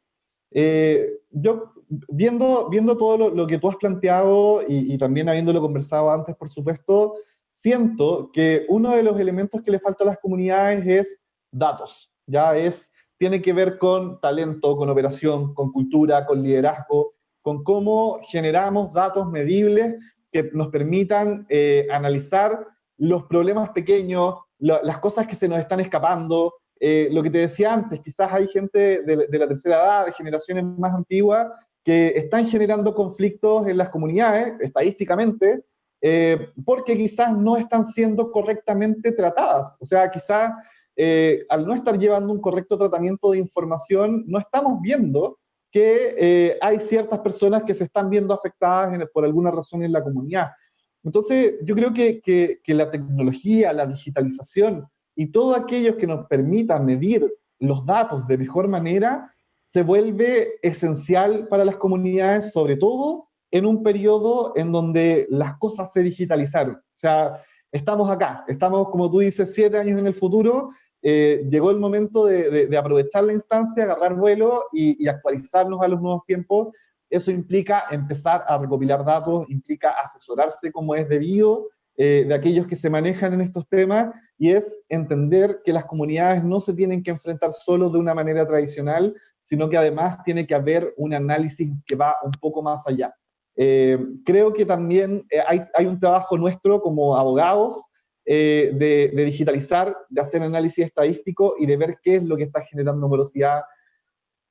Yo, viendo todo lo que tú has planteado y también habiéndolo conversado antes, por supuesto, siento que uno de los elementos que le falta a las comunidades es datos. Tiene que ver con talento, con operación, con cultura, con liderazgo, con cómo generamos datos medibles que nos permitan analizar los problemas pequeños, las cosas que se nos están escapando. Lo que te decía antes, quizás hay gente de la tercera edad, de generaciones más antiguas, que están generando conflictos en las comunidades, estadísticamente, porque quizás no están siendo correctamente tratadas. O sea, quizás al no estar llevando un correcto tratamiento de información, no estamos viendo que hay ciertas personas que se están viendo afectadas por alguna razón en la comunidad. Entonces, yo creo que la tecnología, la digitalización y todo aquello que nos permita medir los datos de mejor manera se vuelve esencial para las comunidades, sobre todo en un periodo en donde las cosas se digitalizaron. O sea, estamos acá, estamos, como tú dices, 7 años en el futuro, llegó el momento de aprovechar la instancia, agarrar vuelo y actualizarnos a los nuevos tiempos. Eso implica empezar a recopilar datos, implica asesorarse como es debido de aquellos que se manejan en estos temas, y es entender que las comunidades no se tienen que enfrentar solo de una manera tradicional, sino que además tiene que haber un análisis que va un poco más allá. Creo que también hay un trabajo nuestro como abogados de digitalizar, de hacer análisis estadístico y de ver qué es lo que está generando morosidad,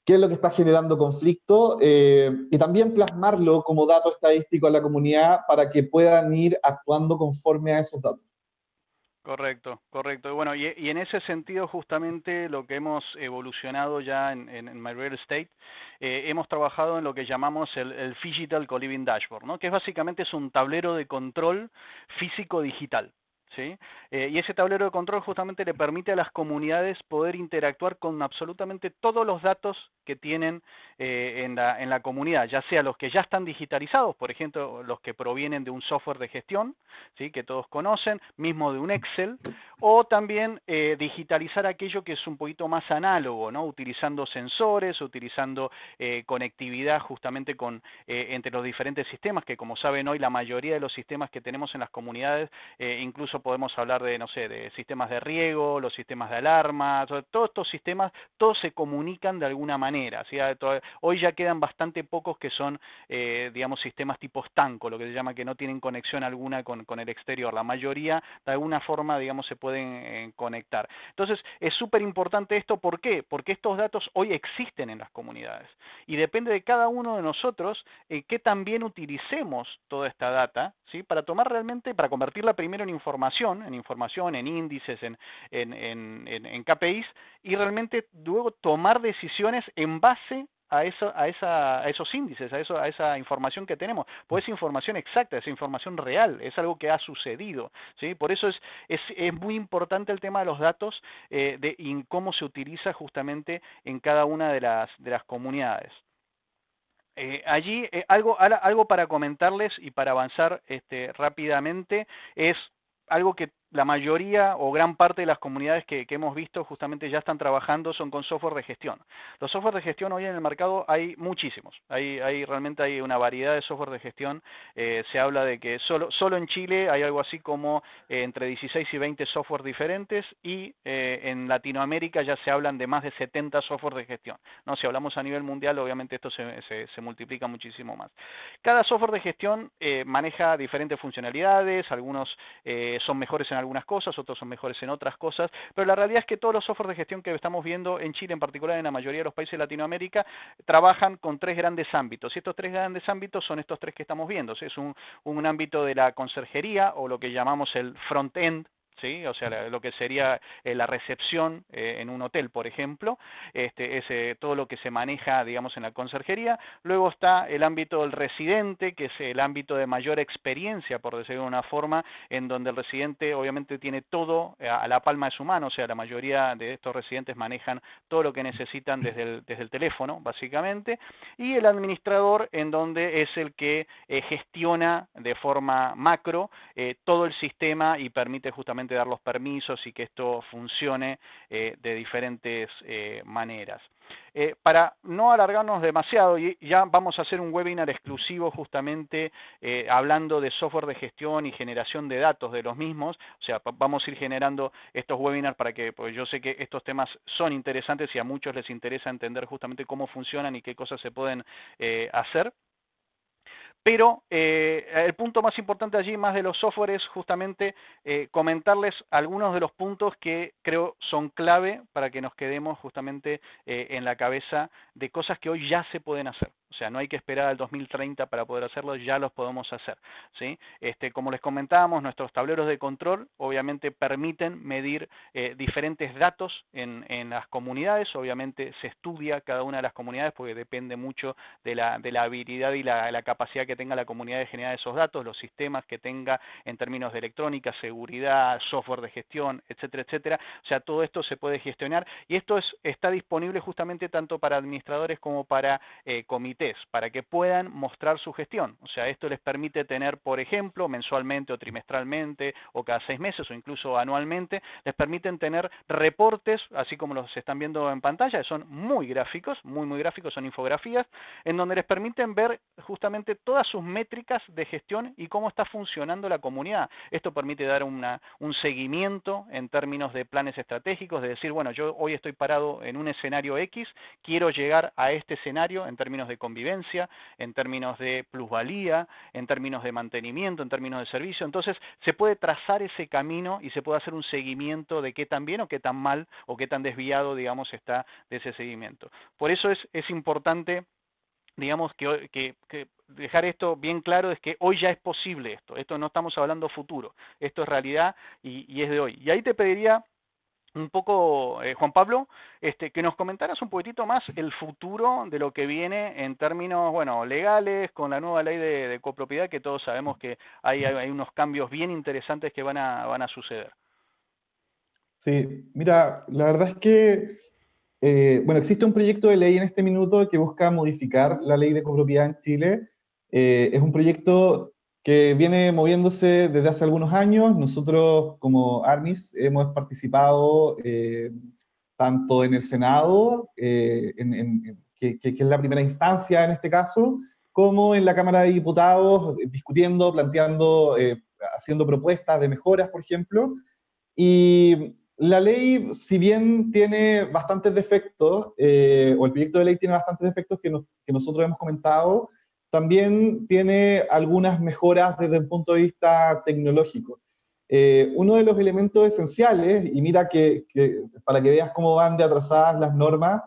qué es lo que está generando conflicto, y también plasmarlo como dato estadístico a la comunidad para que puedan ir actuando conforme a esos datos. Correcto, correcto. Y bueno, y en ese sentido justamente lo que hemos evolucionado ya en My Real Estate, hemos trabajado en lo que llamamos el Phygital Co-Living Dashboard, ¿no? Que básicamente es un tablero de control físico digital. ¿Sí? Y ese tablero de control justamente le permite a las comunidades poder interactuar con absolutamente todos los datos que tienen en la comunidad, ya sea los que ya están digitalizados, por ejemplo, los que provienen de un software de gestión, ¿sí? Que todos conocen, mismo de un Excel, o también digitalizar aquello que es un poquito más análogo, ¿no? Utilizando sensores, utilizando conectividad justamente entre los diferentes sistemas, que como saben hoy la mayoría de los sistemas que tenemos en las comunidades, incluso podemos hablar de, no sé, de sistemas de riego, los sistemas de alarma, todos estos sistemas, todos se comunican de alguna manera, ¿sí? Hoy ya quedan bastante pocos que son, digamos, sistemas tipo estanco, lo que se llama que no tienen conexión alguna con el exterior. La mayoría, de alguna forma, digamos, se pueden conectar. Entonces, es súper importante esto. ¿Por qué? Porque estos datos hoy existen en las comunidades y depende de cada uno de nosotros que también utilicemos toda esta data, ¿sí? Para tomar realmente, para convertirla primero en índices, en KPIs, y realmente luego tomar decisiones en base a esos índices, a esa información que tenemos, pues es información exacta, es información real, es algo que ha sucedido, ¿sí? Por eso es muy importante el tema de los datos y cómo se utiliza justamente en cada una de las comunidades. Allí algo para comentarles y para avanzar rápidamente es algo que la mayoría o gran parte de las comunidades que hemos visto justamente ya están trabajando son con software de gestión. Los software de gestión hoy en el mercado hay muchísimos, realmente hay una variedad de software de gestión. Se habla de que solo en Chile hay algo así como entre 16 y 20 software diferentes, y en Latinoamérica ya se hablan de más de 70 software de gestión, ¿no? Si hablamos a nivel mundial, obviamente esto se multiplica muchísimo más. Cada software de gestión maneja diferentes funcionalidades, algunos son mejores en algunas cosas, otros son mejores en otras cosas, pero la realidad es que todos los software de gestión que estamos viendo en Chile, en particular en la mayoría de los países de Latinoamérica, trabajan con tres grandes ámbitos, y estos tres grandes ámbitos son estos tres que estamos viendo. Es un ámbito de la conserjería, o lo que llamamos el front-end, ¿sí? O sea, lo que sería la recepción en un hotel, por ejemplo, es todo lo que se maneja, digamos, en la conserjería. Luego está el ámbito del residente, que es el ámbito de mayor experiencia, por decirlo de una forma, en donde el residente obviamente tiene todo a la palma de su mano, o sea, la mayoría de estos residentes manejan todo lo que necesitan desde el teléfono, básicamente. Y el administrador, en donde es el que gestiona de forma macro todo el sistema y permite justamente dar los permisos y que esto funcione de diferentes maneras. Para no alargarnos demasiado, y ya vamos a hacer un webinar exclusivo justamente hablando de software de gestión y generación de datos de los mismos. O sea, vamos a ir generando estos webinars para que, pues yo sé que estos temas son interesantes y a muchos les interesa entender justamente cómo funcionan y qué cosas se pueden hacer. Pero el punto más importante allí, más de los software, es justamente comentarles algunos de los puntos que creo son clave para que nos quedemos justamente en la cabeza de cosas que hoy ya se pueden hacer. O sea, no hay que esperar al 2030 para poder hacerlo, ya los podemos hacer, ¿sí? Como les comentábamos, nuestros tableros de control obviamente permiten medir diferentes datos en las comunidades. Obviamente se estudia cada una de las comunidades porque depende mucho de la habilidad y la capacidad que tenga la comunidad de generar esos datos, los sistemas que tenga en términos de electrónica, seguridad, software de gestión, etcétera, etcétera. O sea, todo esto se puede gestionar, y esto está disponible justamente tanto para administradores como para comités comités para que puedan mostrar su gestión. O sea, esto les permite tener, por ejemplo, mensualmente o trimestralmente o cada 6 meses o incluso anualmente, les permiten tener reportes, así como los están viendo en pantalla, que son muy gráficos, muy gráficos, son infografías, en donde les permiten ver justamente todas sus métricas de gestión y cómo está funcionando la comunidad. Esto permite dar un seguimiento en términos de planes estratégicos, de decir, bueno, yo hoy estoy parado en un escenario X, quiero llegar a este escenario en términos de convivencia, en términos de plusvalía, en términos de mantenimiento, en términos de servicio. Entonces, se puede trazar ese camino y se puede hacer un seguimiento de qué tan bien o qué tan mal o qué tan desviado, digamos, está de ese seguimiento. Por eso es importante, digamos, que dejar esto bien claro, es que hoy ya es posible esto no estamos hablando futuro, esto es realidad y es de hoy. Y ahí te pediría un poco, Juan Pablo, que nos comentaras un poquitito más el futuro de lo que viene en términos, bueno, legales, con la nueva ley de copropiedad, que todos sabemos que hay unos cambios bien interesantes que van a suceder. Sí, mira, la verdad es que, bueno, existe un proyecto de ley en este minuto que busca modificar la ley de copropiedad en Chile. Es un proyecto que viene moviéndose desde hace algunos años. Nosotros, como Armis, hemos participado tanto en el Senado, que es la primera instancia en este caso, como en la Cámara de Diputados, discutiendo, planteando, haciendo propuestas de mejoras, por ejemplo. Y la ley, si bien tiene bastantes defectos, o el proyecto de ley tiene bastantes defectos que nosotros hemos comentado, también tiene algunas mejoras desde el punto de vista tecnológico. Uno de los elementos esenciales, y mira que para que veas cómo van de atrasadas las normas,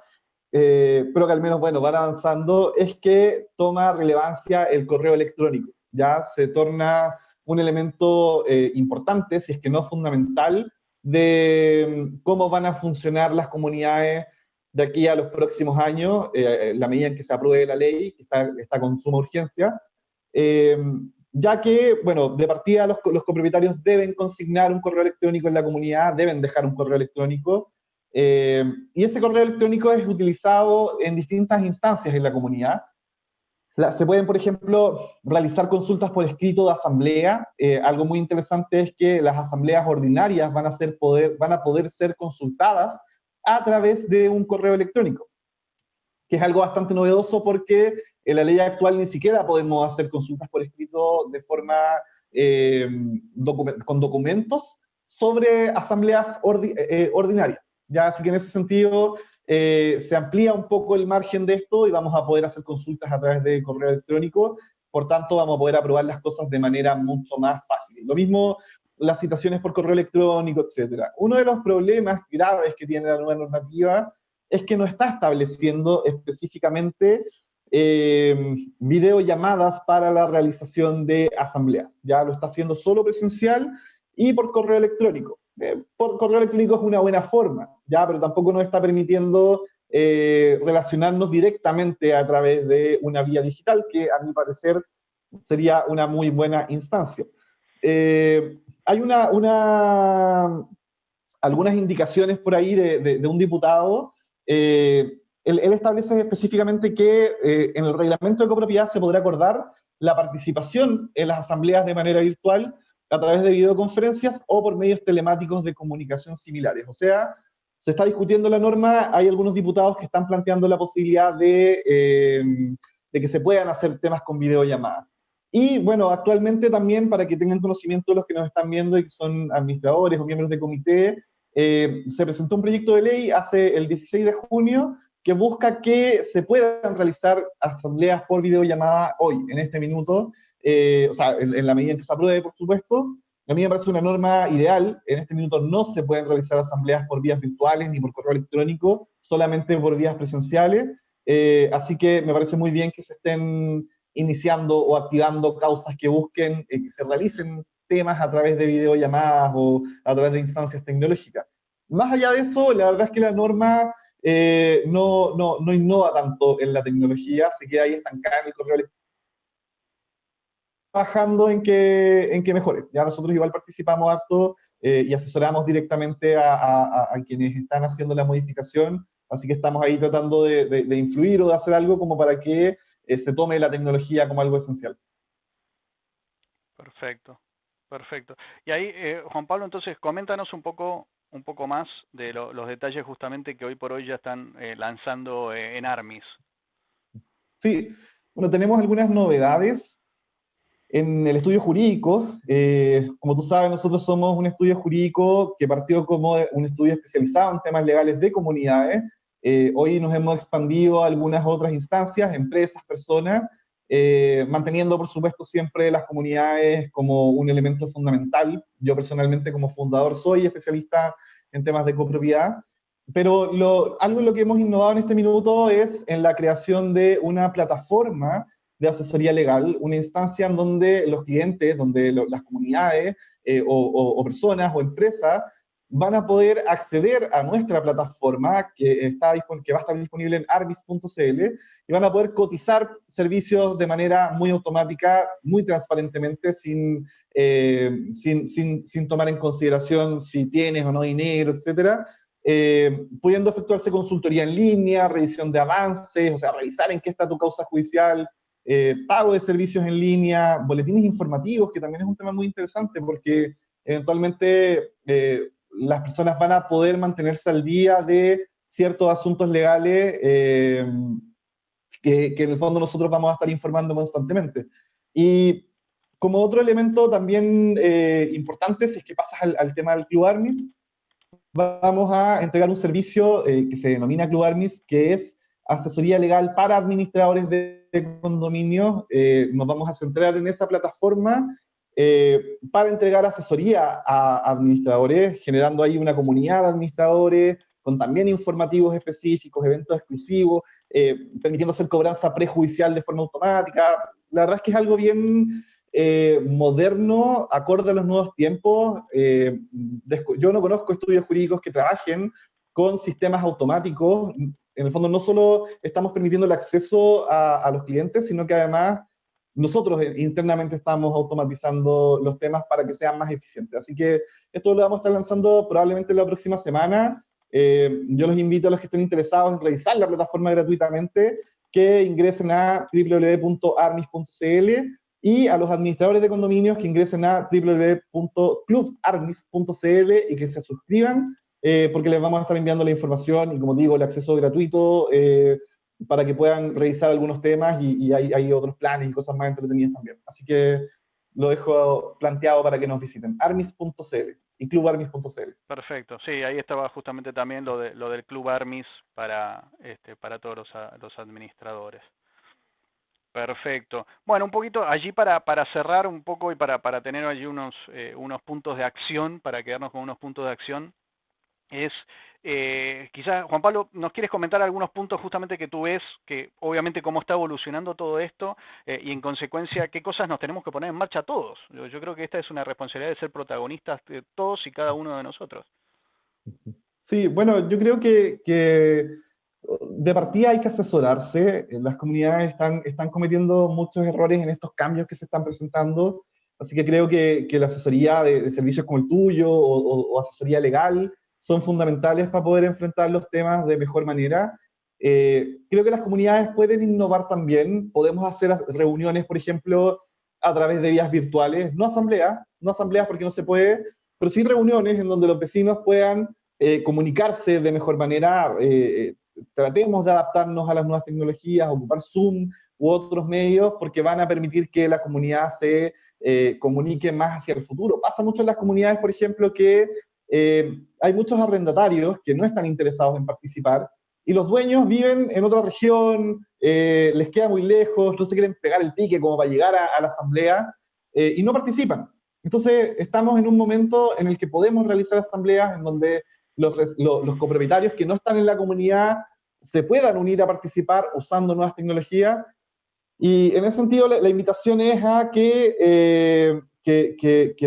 pero que al menos, bueno, van avanzando, es que toma relevancia el correo electrónico. Ya se torna un elemento importante, si es que no fundamental, de cómo van a funcionar las comunidades de aquí a los próximos años, la medida en que se apruebe la ley, que está con suma urgencia, eh, ya que, bueno, de partida los copropietarios deben consignar un correo electrónico en la comunidad, deben dejar un correo electrónico, y ese correo electrónico es utilizado en distintas instancias en la comunidad. Se pueden, por ejemplo, realizar consultas por escrito de asamblea. Algo muy interesante es que las asambleas ordinarias van a poder ser consultadas a través de un correo electrónico, que es algo bastante novedoso porque en la ley actual ni siquiera podemos hacer consultas por escrito de forma con documentos sobre asambleas ordinarias. Ya, así que en ese sentido se amplía un poco el margen de esto y vamos a poder hacer consultas a través de correo electrónico, por tanto vamos a poder aprobar las cosas de manera mucho más fácil. Lo mismo las citaciones por correo electrónico, etcétera. Uno de los problemas graves que tiene la nueva normativa es que no está estableciendo específicamente videollamadas para la realización de asambleas. Ya lo está haciendo solo presencial y por correo electrónico. Por correo electrónico es una buena forma, ya, pero tampoco nos está permitiendo relacionarnos directamente a través de una vía digital, que a mi parecer sería una muy buena instancia. Hay algunas indicaciones por ahí de un diputado. Él establece específicamente que en el reglamento de copropiedad se podrá acordar la participación en las asambleas de manera virtual a través de videoconferencias o por medios telemáticos de comunicación similares. O sea, se está discutiendo la norma, hay algunos diputados que están planteando la posibilidad de que se puedan hacer temas con videollamadas. Y bueno, actualmente también, para que tengan conocimiento los que nos están viendo y que son administradores o miembros de comité, se presentó un proyecto de ley hace el 16 de junio que busca que se puedan realizar asambleas por videollamada hoy, en este minuto, o sea, en la medida en que se apruebe, por supuesto. A mí me parece una norma ideal. En este minuto no se pueden realizar asambleas por vías virtuales ni por correo electrónico, solamente por vías presenciales. Así que me parece muy bien que se estén iniciando o activando causas que busquen que se realicen temas a través de videollamadas o a través de instancias tecnológicas. Más allá de eso, la verdad es que la norma no innova tanto en la tecnología, se queda ahí estancada en el correo electrónico, trabajando en que mejore. Ya nosotros igual participamos harto y asesoramos directamente a quienes están haciendo la modificación, así que estamos ahí tratando de influir o de hacer algo como para que se tome la tecnología como algo esencial. Perfecto, perfecto. Y ahí, Juan Pablo, entonces coméntanos un poco más de los detalles justamente que hoy por hoy ya están lanzando en Armis. Sí, bueno, tenemos algunas novedades en el estudio jurídico. Como tú sabes, nosotros somos un estudio jurídico que partió como un estudio especializado en temas legales de comunidades. Hoy nos hemos expandido a algunas otras instancias, empresas, personas, manteniendo, por supuesto, siempre las comunidades como un elemento fundamental. Yo personalmente, como fundador, soy especialista en temas de copropiedad. Pero algo en lo que hemos innovado en este minuto es en la creación de una plataforma de asesoría legal, una instancia en donde los clientes, donde las comunidades o personas o empresas van a poder acceder a nuestra plataforma que va a estar disponible en arbis.cl y van a poder cotizar servicios de manera muy automática, muy transparentemente, sin tomar en consideración si tienes o no dinero, etcétera. Pudiendo efectuarse consultoría en línea, revisión de avances, o sea, revisar en qué está tu causa judicial, pago de servicios en línea, boletines informativos, que también es un tema muy interesante porque eventualmente las personas van a poder mantenerse al día de ciertos asuntos legales que en el fondo nosotros vamos a estar informando constantemente. Y como otro elemento también importante, si es que pasas al tema del Club Armis, vamos a entregar un servicio que se denomina Club Armis, que es asesoría legal para administradores de condominios. Nos vamos a centrar en esa plataforma para entregar asesoría a administradores, generando ahí una comunidad de administradores, con también informativos específicos, eventos exclusivos, permitiendo hacer cobranza prejudicial de forma automática. La verdad es que es algo bien moderno, acorde a los nuevos tiempos. Yo no conozco estudios jurídicos que trabajen con sistemas automáticos. En el fondo no solo estamos permitiendo el acceso a los clientes, sino que además nosotros internamente estamos automatizando los temas para que sean más eficientes. Así que esto lo vamos a estar lanzando probablemente la próxima semana. Yo los invito a los que estén interesados en revisar la plataforma gratuitamente, que ingresen a www.armis.cl, y a los administradores de condominios que ingresen a www.clubarmis.cl y que se suscriban, porque les vamos a estar enviando la información y, como digo, el acceso gratuito para que puedan revisar algunos temas y hay otros planes y cosas más entretenidas también. Así que lo dejo planteado para que nos visiten. armis.cl y clubarmis.cl. Perfecto, sí, ahí estaba justamente también lo del Club Armis para todos los administradores. Perfecto. Bueno, un poquito allí para cerrar un poco y para tener allí unos puntos de acción, para quedarnos con unos puntos de acción, es quizás, Juan Pablo, ¿nos quieres comentar algunos puntos justamente que tú ves, que obviamente cómo está evolucionando todo esto y en consecuencia qué cosas nos tenemos que poner en marcha todos? Yo creo que esta es una responsabilidad de ser protagonistas de todos y cada uno de nosotros. Sí, bueno, yo creo que de partida hay que asesorarse. Las comunidades están cometiendo muchos errores en estos cambios que se están presentando, así que creo que la asesoría de servicios como el tuyo o asesoría legal son fundamentales para poder enfrentar los temas de mejor manera. Creo que las comunidades pueden innovar también. Podemos hacer reuniones, por ejemplo, a través de vías virtuales, no asambleas porque no se puede, pero sí reuniones en donde los vecinos puedan comunicarse de mejor manera. Tratemos de adaptarnos a las nuevas tecnologías, ocupar Zoom u otros medios, porque van a permitir que la comunidad se comunique más hacia el futuro. Pasa mucho en las comunidades, por ejemplo, que hay muchos arrendatarios que no están interesados en participar, y los dueños viven en otra región, les queda muy lejos, no se quieren pegar el pique como para llegar a la asamblea, y no participan. Entonces, estamos en un momento en el que podemos realizar asambleas en donde los copropietarios que no están en la comunidad se puedan unir a participar usando nuevas tecnologías. Y en ese sentido, la invitación es a que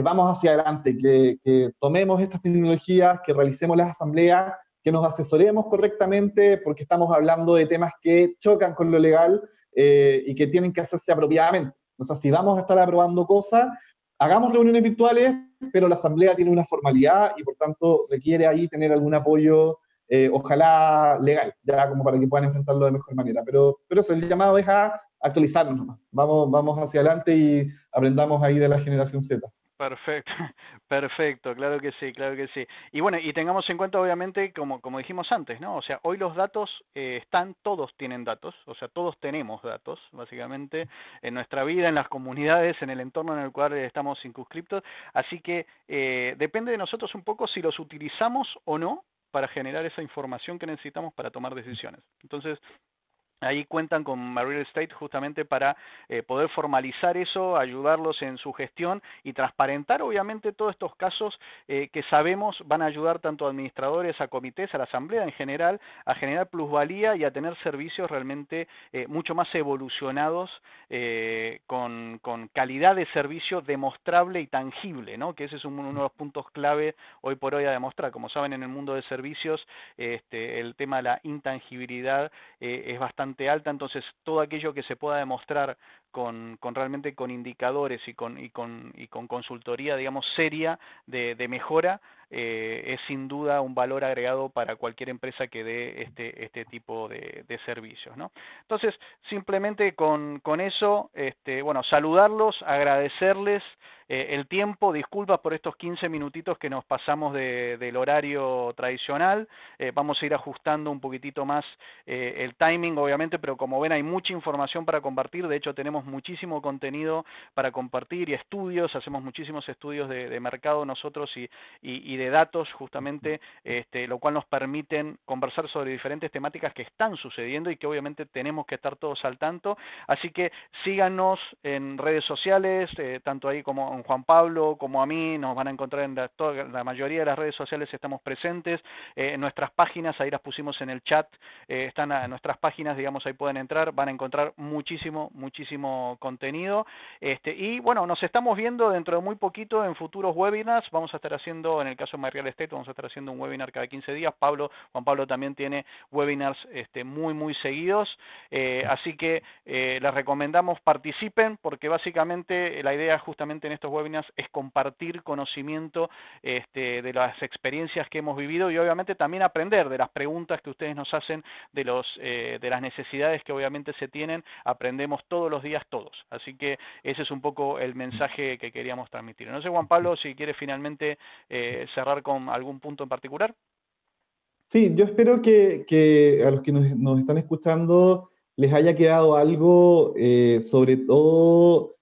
vamos hacia adelante, que tomemos estas tecnologías, que realicemos las asambleas, que nos asesoremos correctamente, porque estamos hablando de temas que chocan con lo legal y que tienen que hacerse apropiadamente. O sea, si vamos a estar aprobando cosas, hagamos reuniones virtuales, pero la asamblea tiene una formalidad y por tanto requiere ahí tener algún apoyo, ojalá legal, ya como para que puedan enfrentarlo de mejor manera. Pero eso, el llamado es a actualizarnos nomás. Vamos hacia adelante y aprendamos ahí de la generación Z. Perfecto, perfecto, claro que sí, claro que sí. Y bueno, y tengamos en cuenta obviamente, como dijimos antes, ¿no? O sea, hoy los datos están, todos tienen datos, o sea, todos tenemos datos, básicamente, en nuestra vida, en las comunidades, en el entorno en el cual estamos circunscriptos, así que depende de nosotros un poco si los utilizamos o no para generar esa información que necesitamos para tomar decisiones. Entonces, ahí cuentan con MyReal Estate justamente para poder formalizar eso, ayudarlos en su gestión y transparentar obviamente todos estos casos que sabemos van a ayudar tanto a administradores, a comités, a la asamblea en general, a generar plusvalía y a tener servicios realmente mucho más evolucionados con calidad de servicio demostrable y tangible, ¿no? Que ese es uno de los puntos clave hoy por hoy a demostrar. Como saben, en el mundo de servicios el tema de la intangibilidad es bastante alta, entonces todo aquello que se pueda demostrar realmente con indicadores y con consultoría, digamos, seria de mejora, es sin duda un valor agregado para cualquier empresa que dé este tipo de servicios, ¿no? Entonces, simplemente con eso, bueno, saludarlos, agradecerles el tiempo, disculpas por estos 15 minutitos que nos pasamos del horario tradicional, vamos a ir ajustando un poquitito más el timing, obviamente, pero como ven hay mucha información para compartir, de hecho tenemos muchísimo contenido para compartir y estudios, hacemos muchísimos estudios de mercado nosotros y de datos justamente, lo cual nos permiten conversar sobre diferentes temáticas que están sucediendo y que obviamente tenemos que estar todos al tanto, así que síganos en redes sociales, tanto ahí como en Juan Pablo, como a mí, nos van a encontrar en la mayoría de las redes sociales estamos presentes, en nuestras páginas, ahí las pusimos en el chat, están en nuestras páginas, digamos, ahí pueden entrar, van a encontrar muchísimo contenido, y bueno, nos estamos viendo dentro de muy poquito en futuros webinars, vamos a estar haciendo, en el caso de MyReal Estate, vamos a estar haciendo un webinar cada 15 días, Juan Pablo también tiene webinars muy seguidos, así que les recomendamos participen, porque básicamente la idea justamente en estos webinars es compartir conocimiento de las experiencias que hemos vivido y obviamente también aprender de las preguntas que ustedes nos hacen, de las necesidades que obviamente se tienen, aprendemos todos los días todos. Así que ese es un poco el mensaje que queríamos transmitir. No sé, Juan Pablo, si quieres finalmente cerrar con algún punto en particular. Sí, yo espero que a los que nos están escuchando les haya quedado algo, sobre todo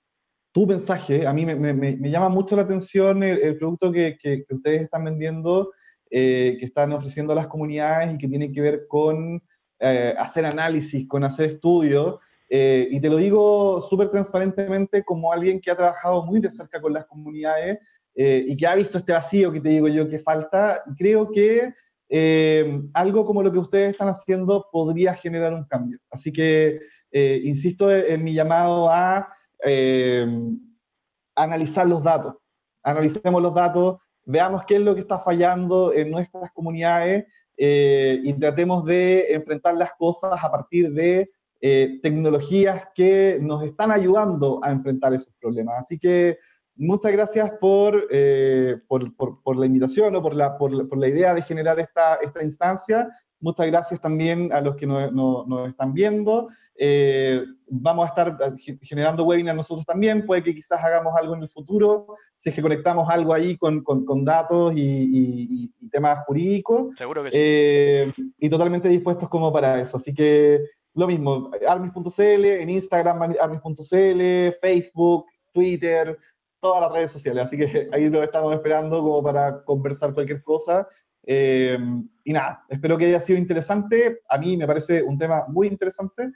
tu mensaje. A mí me llama mucho la atención el producto que ustedes están vendiendo, que están ofreciendo a las comunidades y que tiene que ver con hacer análisis, con hacer estudios. Y te lo digo súper transparentemente como alguien que ha trabajado muy de cerca con las comunidades y que ha visto este vacío que te digo yo que falta. Creo que algo como lo que ustedes están haciendo podría generar un cambio. Así que insisto en mi llamado a eh, analizar los datos. Analicemos los datos, veamos qué es lo que está fallando en nuestras comunidades y tratemos de enfrentar las cosas a partir de tecnologías que nos están ayudando a enfrentar esos problemas. Así que muchas gracias por la invitación o por la idea de generar esta instancia. Muchas gracias también a los que nos están viendo. Vamos a estar generando webinars nosotros también, puede que quizás hagamos algo en el futuro, si es que conectamos algo ahí con datos y temas jurídicos, Seguro que sí. y totalmente dispuestos como para eso. Así que lo mismo, armis.cl, en Instagram armis.cl, Facebook, Twitter, todas las redes sociales. Así que ahí lo estamos esperando como para conversar cualquier cosa. Y nada, espero que haya sido interesante. A mí me parece un tema muy interesante.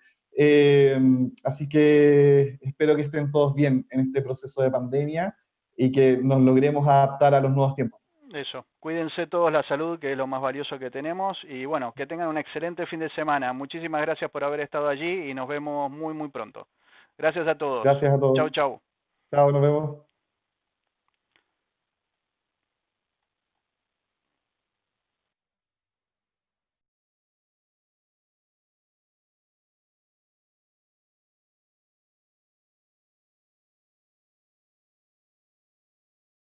Así que espero que estén todos bien en este proceso de pandemia y que nos logremos adaptar a los nuevos tiempos. Eso, cuídense todos la salud, que es lo más valioso que tenemos, y bueno, que tengan un excelente fin de semana. Muchísimas gracias por haber estado allí y nos vemos muy pronto. Gracias a todos. Gracias a todos. Chau. Chao, nos vemos.